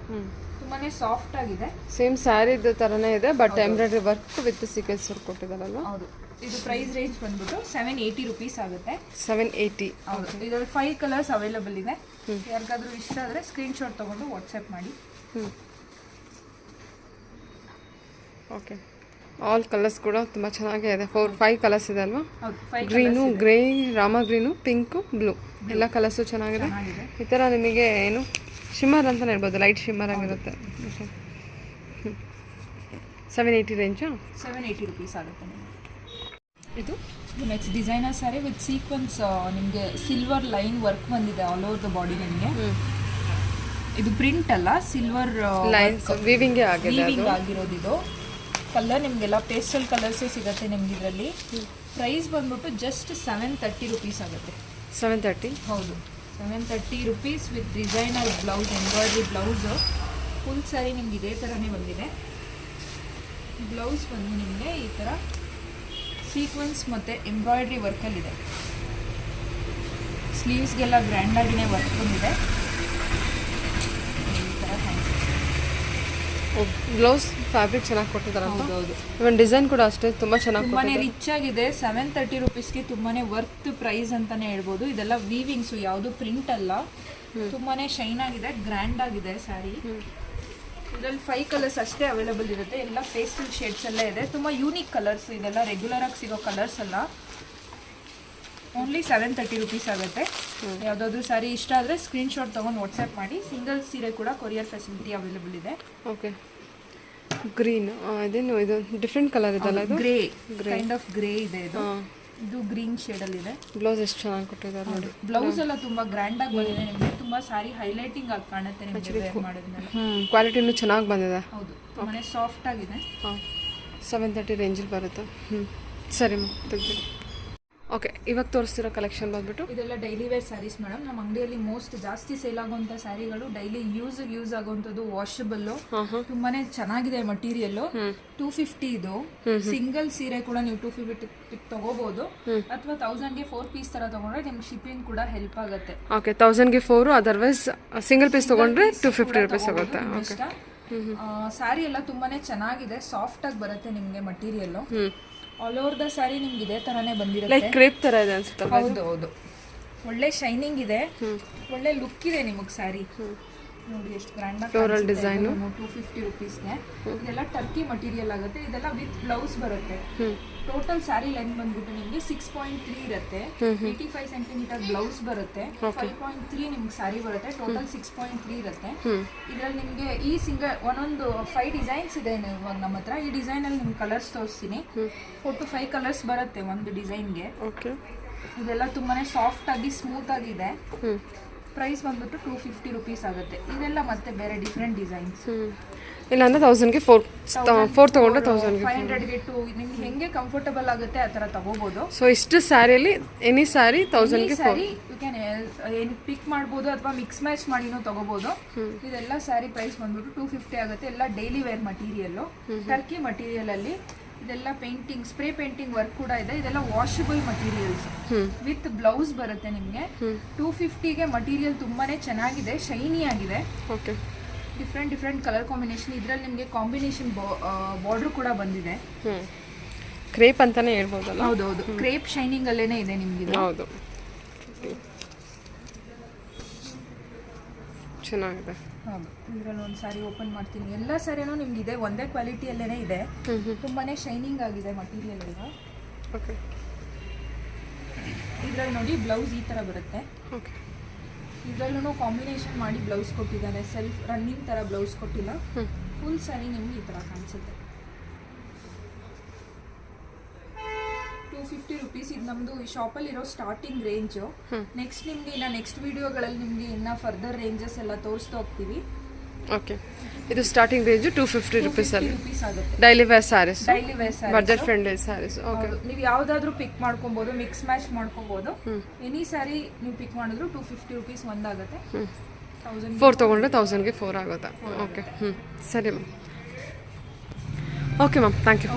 ತುಂಬಾ ಸಾಫ್ಟ್ ಆಗಿದೆ. ಸೇಮ್ ಸ್ಯಾರಿದು ಥರನೇ ಇದೆ, but embroidery work with sequence work ಕೊಟ್ಟಿದ್ದಾರಲ್ವ? ಹೌದು. ಇದು ಪ್ರೈಸ್ ರೇಂಜ್ ಬಂದ್ಬಿಟ್ಟು 780 ರುಪೀಸ್ ಆಗುತ್ತೆ. 780. ಹೌದು. ಇದರಲ್ಲಿ 5 ಕಲರ್ಸ್ ಅವೈಲೇಬಲ್ ಇದೆ. ಯಾರಿಗಾದ್ರೂ ಇಷ್ಟ ಆದರೆ ಸ್ಕ್ರೀನ್ಶಾಟ್ ತೊಗೊಂಡು ವಾಟ್ಸಪ್ ಮಾಡಿ. ಓಕೆ, ಆಲ್ ಕಲರ್ಸ್ ಕೂಡ ತುಂಬ ಚೆನ್ನಾಗೇ ಇದೆ. 4-5 ಕಲರ್ಸ್ ಇದೆ ಅಲ್ವಾ? ಹೌದು, 5 green, grey, Rama green, pink, blue ಎಲ್ಲ ಕಲರ್ಸು ಚೆನ್ನಾಗಿದೆ. ಈ ಥರ ನಿಮಗೆ ಏನು ಶಿಮ್ಮರ್ ಅಂತಲೇ ಹೇಳ್ಬೋದು, ಲೈಟ್ ಶಿಮ್ಮರ್ ಆಗಿರುತ್ತೆ. 780 ರೇಂಜಾ? 780 ರುಪೀಸ್ ಆಗುತ್ತೆ ನಿಮಗೆ. ಇದು next designer sari with sequence, ನಿಮಗೆ ಸಿಲ್ವರ್ ಲೈನ್ ವರ್ಕ್ ಬಂದಿದೆ ಆಲ್ ಓವರ್ ದ ಬಾಡಿ. ನಿಮಗೆ ಇದು ಪ್ರಿಂಟ್ ಅಲ್ಲ, ಸಿಲ್ವರ್ ಲೈನ್ಸ್ ವೀವಿಂಗೇ ಆಗಿದೆ. ಆಗಿರೋದು ಇದು. ಕಲರ್ ನಿಮಗೆಲ್ಲ ಪೇಸ್ಟಲ್ ಕಲರ್ಸೇ ಸಿಗುತ್ತೆ ನಿಮ್ಗೆ ಇದರಲ್ಲಿ. ಪ್ರೈಸ್ ಬಂದ್ಬಿಟ್ಟು ಜಸ್ಟ್ 730 ರುಪೀಸ್ ಆಗುತ್ತೆ. 730? ಹೌದು, 730 rupees with designer blouse, embroidery blouse. Full sari ನಿಮ್ಗೆ ಇದೇ ಥರನೇ ಬಂದಿದೆ. ಬ್ಲೌಸ್ ಬಂದು ನಿಮಗೆ ಈ ಥರ ಸೀಕ್ವೆನ್ಸ್ ಮತ್ತು ಎಂಬ್ರಾಯ್ಡ್ರಿ ವರ್ಕಲ್ಲಿದೆ. ಸ್ಲೀವ್ಸ್ಗೆಲ್ಲ ಗ್ರ್ಯಾಂಡಾಗಿನೇ ವರ್ಕ್ ಬಂದಿದೆ. ಈ ಥರ ಬ್ಲೌಸ್ ಫ್ಯಾಬ್ರಿಕ್ ಚೆನ್ನಾಗಿ ಕೊಟ್ಟಿದ್ದಾರೆ. ಹೌದೌದು, ಇವನ್ ಡಿಸೈನ್ ಕೂಡ ಅಷ್ಟೇ ತುಂಬ ಚೆನ್ನಾಗಿ, ತುಂಬಾ ರಿಚ್ ಆಗಿದೆ. 730 ರುಪೀಸ್ಗೆ ತುಂಬಾ ವರ್ತ್ ಪ್ರೈಸ್ ಅಂತಲೇ ಹೇಳ್ಬೋದು. ಇದೆಲ್ಲ ವೀವಿಂಗ್ಸು, ಯಾವುದು ಪ್ರಿಂಟ್ ಅಲ್ಲ. ತುಂಬಾ ಶೈನ್ ಆಗಿದೆ, ಗ್ರ್ಯಾಂಡ್ ಆಗಿದೆ ಸ್ಯಾರಿ. ಇದರಲ್ಲಿ 5 ಕಲರ್ಸ್ ಅಷ್ಟೇ ಅವೈಲೇಬಲ್ ಇರುತ್ತೆ. ಎಲ್ಲ ಪೇಸ್ಟಲ್ ಶೇಡ್ಸ್ ಎಲ್ಲ ಇದೆ. ತುಂಬ ಯೂನಿಕ್ ಕಲರ್ಸ್, ಇದೆಲ್ಲ ರೆಗ್ಯುಲರ್ ಆಗಿ ಸಿಗೋ ಕಲರ್ಸ್ ಅಲ್ಲ. ಓನ್ಲಿ 730 ರುಪೀಸ್ ಆಗುತ್ತೆ. ಯಾವುದಾದ್ರೂ ಸ್ಯಾರಿ ಇಷ್ಟ ಆದರೆ ಸ್ಕ್ರೀನ್ಶಾಟ್ ತೊಗೊಂಡು ವಾಟ್ಸಪ್ ಮಾಡಿ. ಸಿಂಗಲ್ ಸೀರೆ ಕೂಡ ಕೊರಿಯರ್ ಫೆಸಿಲಿಟಿ ಅವೈಲೇಬಲ್ ಇದೆ. ಓಕೆ, ಗ್ರೀನ್ ಇದೇನು ಇದು ಡಿಫ್ರೆಂಟ್ ಕಲರ್ ಇದಲ್ಲ? ಇದು ಗ್ರೇ, ಕೈಂಡ್ ಆಫ್ ಗ್ರೇ ಇದೆ. ಇದು ಗ್ರೀನ್ ಶೇಡಲ್ಲಿ ಇದೆ. ಬ್ಲೌಸ್ ಎಷ್ಟು ಚೆನ್ನಾಗಿ ಕೊಟ್ಟಿದ್ದಾರೆ ನೋಡಿ. ಬ್ಲೌಸ್ ಎಲ್ಲ ತುಂಬಾ ಗ್ರ್ಯಾಂಡ್ ಆಗಿ ಬಂದಿದೆ ನಿಮಗೆ. ತುಂಬಾ ಸಾರಿ ಹೈಲೈಟಿಂಗ್ ಆಗಿ ಕಾಣುತ್ತೆ ನಿಮಗೆ ವೇರ್ ಮಾಡಿದ್ಮೇಲೆ. ಕ್ವಾಲಿಟಿನೂ ಚೆನ್ನಾಗಿ ಬಂದಿದೆ. ಹೌದು, ತುಂಬಾನೇ ಸಾಫ್ಟ್ ಆಗಿದೆ. 730 ರೇಂಜಲ್ಲಿ ಬರುತ್ತೆ. ಸರಿ ಮ್ಯಾಮ್, ತೆಗ್ದು. ಓಕೆ, ಇವಾಗ ತೋರಿಸ್ತಿರೋ ಕಲೆಕ್ಷನ್ ಬಂದ್ಬಿಟ್ಟು ಇದೆಲ್ಲ ಡೈಲಿ ವೇರ್ ಸ್ಯಾರೀಸ್ ಮೇಡಮ್. ನಮ್ಮ ಅಂಗಡಿಯಲ್ಲಿ ಮೋಸ್ಟ್ ಜಾಸ್ತಿ ಸೇಲ್ ಆಗುವಂಥ ಸ್ಯಾರಿಗಳು ಡೈಲಿ ಯೂಸ್ ಆಗುವಂಥದ್ದು, ವಾಷಬಲ್ಲು. ತುಂಬಾನೇ ಚೆನ್ನಾಗಿದೆ ಮಟೀರಿಯಲ್ಲು. 250 ಇದು. ಸಿಂಗಲ್ ಸೀರೆ ಕೂಡ ನೀವು 250 ತಗೋಬಹುದು, ಅಥವಾ 1000ಗೆ 4 ಪೀಸ್ ತರ ತಗೊಂಡ್ರೆ ನಿಮ್ಗೆ ಶಿಪ್ಪಿಂಗ್ ಕೂಡ ಹೆಲ್ಪ್ ಆಗುತ್ತೆ. ಓಕೆ, 1000ಗೆ 4, ಅದರ್ವೈಸ್ ಸಿಂಗಲ್ ಪೀಸ್ ತಗೊಂಡ್ರೆ 250 ರುಪೀಸ್ ಆಗುತ್ತೆ. ಸ್ಯಾರಿ ಎಲ್ಲ ತುಂಬಾನೇ ಚೆನ್ನಾಗಿದೆ, ಸಾಫ್ಟ್ ಆಗಿ ಬರುತ್ತೆ ನಿಮ್ಗೆ material. All over the sari ನಿಮ್ಗೆ ಇದೇ ತರಾನೇ ಬಂದಿರುತ್ತೆ. ಲೈಕ್ ಕ್ರೇಪ್ ತರ ಇದೆ ಅನ್ಸುತ್ತೆ. ಹೌದು, ಒಳ್ಳೆ ಶೈನಿಂಗ್ ಇದೆ, ಒಳ್ಳೆ ಲುಕ್ ಇದೆ ನಿಮಗೆ ಸ್ಯಾರಿ. ನೋಡಿ ಎಷ್ಟು ಗ್ರ್ಯಾಂಡ್ ಆಗಿ ಫ್ಲೋರಲ್ ಡಿಸೈನ್. 250 ರುಪೀಸ್ಗೆ. ಇದೆಲ್ಲ ಟರ್ಕಿ ಮಟೀರಿಯಲ್ ಆಗುತ್ತೆ. ಇದೆಲ್ಲ ವಿತ್ ಬ್ಲೌಸ್ ಬರುತ್ತೆ. ಟೋಟಲ್ ಸ್ಯಾರಿ ಲೆಂತ್ ಬಂದ್ಬಿಟ್ಟು ನಿಮಗೆ 6.3 ಇರುತ್ತೆ. 85 ಸೆಂಟಿಮೀಟರ್ ಬ್ಲೌಸ್ ಬರುತ್ತೆ. 5.3 ನಿಮ್ಗೆ ಸ್ಯಾರಿ ಬರುತ್ತೆ. ಟೋಟಲ್ 6.3 ಇರುತ್ತೆ. ಇದರಲ್ಲಿ ನಿಮಗೆ ಈ ಸಿಂಗಲ್ ಒಂದೊಂದು 5 ಡಿಸೈನ್ಸ್ ಇದೆ ಇವಾಗ ನಮ್ಮ ಹತ್ರ. ಈ ಡಿಸೈನ್ ಅಲ್ಲಿ ನಿಮ್ಗೆ ಕಲರ್ಸ್ ತೋರಿಸ್ತೀನಿ. 4 to 5 ಕಲರ್ಸ್ ಬರುತ್ತೆ ಒಂದು ಡಿಸೈನ್ಗೆ. ಇದೆಲ್ಲ ತುಂಬಾನೇ ಸಾಫ್ಟ್ ಆಗಿ ಸ್ಮೂತ್ ಆಗಿದೆ. ಪ್ರೈಸ್ ಬಂದ್ಬಿಟ್ಟು 250 ರುಪೀಸ್ ಆಗುತ್ತೆ. ಇದೆಲ್ಲ ಮತ್ತೆ ಬೇರೆ ಡಿಫ್ರೆಂಟ್ ಡಿಸೈನ್ಸ್. ಇಲ್ಲ ಅಂದ್ರೆ 1000ಗೆ 4 ತಗೊಂಡ್ರೆ 1000ಗೆ 500ಗೆ 2, ನಿಮ್ಗೆ ಹೆಂಗೆ ಕಂಫರ್ಟಬಲ್ ಆಗುತ್ತೆ ಆ ಥರ ತಗೋಬಹುದು. ಸೊ ಇಷ್ಟು ಸ್ಯಾರಿಯಲ್ಲಿ ಎನಿ ಸ್ಯಾರಿ 1000ಗೆ ಸ್ಯಾರಿ ಯು ಕ್ಯಾನ್ ಏನು ಪಿಕ್ ಮಾಡ್ಬೋದು ಅಥವಾ ಮಿಕ್ಸ್ ಮ್ಯಾಚ್ ಮಾಡಿನೂ ತಗೋಬಹುದು. ಇದೆಲ್ಲ ಸ್ಯಾರಿ ಪ್ರೈಸ್ ಬಂದ್ಬಿಟ್ಟು 250 ಆಗುತ್ತೆ. ಎಲ್ಲ daily wear material, Turkey material ಅಲ್ಲಿ. ಇದೆಲ್ಲ ಪೇಂಟಿಂಗ್, ಸ್ಪ್ರೇ ಪೇಂಟಿಂಗ್ ವರ್ಕ್ ಕೂಡ ಇದೆ. ಇದೆಲ್ಲ ವಾಷಬಲ್ ಮಟೀರಿಯಲ್ಸ್ ವಿತ್ ಬ್ಲೌಸ್ ಬರುತ್ತೆ ನಿಮಗೆ. 250ಗೆ ಮಟೀರಿಯಲ್ ತುಂಬಾನೇ ಚೆನ್ನಾಗಿದೆ, ಶೈನಿ ಆಗಿದೆ. Okay, different colour combination. ಇದರಲ್ಲಿ ನಿಮಗೆ ಕಾಂಬಿನೇಷನ್ ಬಾರ್ಡರ್ ಕೂಡ ಬಂದಿದೆ. ಕ್ರೇಪ್ ಅಂತಾನೆ ಹೇಳ್ಬೋದಲ್ಲ? ಹೌದೌದು, ಕ್ರೇಪ್ ಶೈನಿಂಗ್ ಅಲ್ಲೇನೆ ಇದೆ ನಿಮ್ಗೆ. ಹೌದು, ಚೆನ್ನಾಗಿದೆ. ಹೌದು, ಇದರಲ್ಲಿ ಒಂದು ಸಾರಿ ಓಪನ್ ಮಾಡ್ತೀನಿ. ಎಲ್ಲ ಸ್ಯಾರಿನೂ ನಿಮ್ಗೆ ಇದೆ, ಒಂದೇ ಕ್ವಾಲಿಟಿಯಲ್ಲೇನೆ ಇದೆ. ತುಂಬಾನೇ ಶೈನಿಂಗ್ ಆಗಿದೆ ಮಟೀರಿಯಲ್ ಎಲ್ಲ. ಓಕೆ, ಇದರಲ್ಲಿ ನೋಡಿ ಬ್ಲೌಸ್ ಈ ಥರ ಬರುತ್ತೆ. ಓಕೆ, ಇದರಲ್ಲೂ ಕಾಂಬಿನೇಷನ್ ಮಾಡಿ ಬ್ಲೌಸ್ ಕೊಟ್ಟಿದ್ದಾರೆ. ಸೆಲ್ಫ್ ರನ್ನಿಂಗ್ ಥರ ಬ್ಲೌಸ್ ಕೊಟ್ಟಿಲ್ಲ. ಫುಲ್ ಸ್ಯಾರಿ ನಿಮ್ಗೆ ಈ ಥರ ಕಾಣಿಸುತ್ತೆ. 250 ರುಪೀಸ್. ಇದು ನಮ್ಮದು ಈ ಶಾಪಲ್ಲಿರೋ ಸ್ಟಾರ್ಟಿಂಗ್ ರೇಂಜು. ನೆಕ್ಸ್ಟ್ ನಿಮಗೆ ಇನ್ನು ನೆಕ್ಸ್ಟ್ ವಿಡಿಯೋಗಳಲ್ಲಿ ನಿಮಗೆ ಇನ್ನು ಫರ್ದರ್ ರೇಂಜಸ್ ಎಲ್ಲ ತೋರಿಸ್ತಾ ಹೋಗ್ತೀವಿ. ಓಕೆ, ಇದು ಸ್ಟಾರ್ಟಿಂಗ್ ರೇಂಜು 250 ರುಪೀಸ್ ಅಲ್ಲಿ ಆಗುತ್ತೆ. Daily wear saris, daily wear saris, budget friendly saris. Okay, ನೀವು ಯಾವ್ದಾದ್ರು ಪಿಕ್ ಮಾಡ್ಕೊಬಹುದು, ಮಿಕ್ಸ್ ಮ್ಯಾಚ್ ಮಾಡ್ಕೊಬಹುದು. ಎನಿ ಸ್ಯಾರಿ ನೀವು ಪಿಕ್ ಮಾಡಿದ್ರು 250 ರುಪೀಸ್ ಒಂದಾಗುತ್ತೆ. 4 ತಗೊಂಡ್ರೆ 1000ಗೆ 4 ಆಗುತ್ತೆ. ಓಕೆ, ಸರಿ ma'am. Okay ma'am, thank you.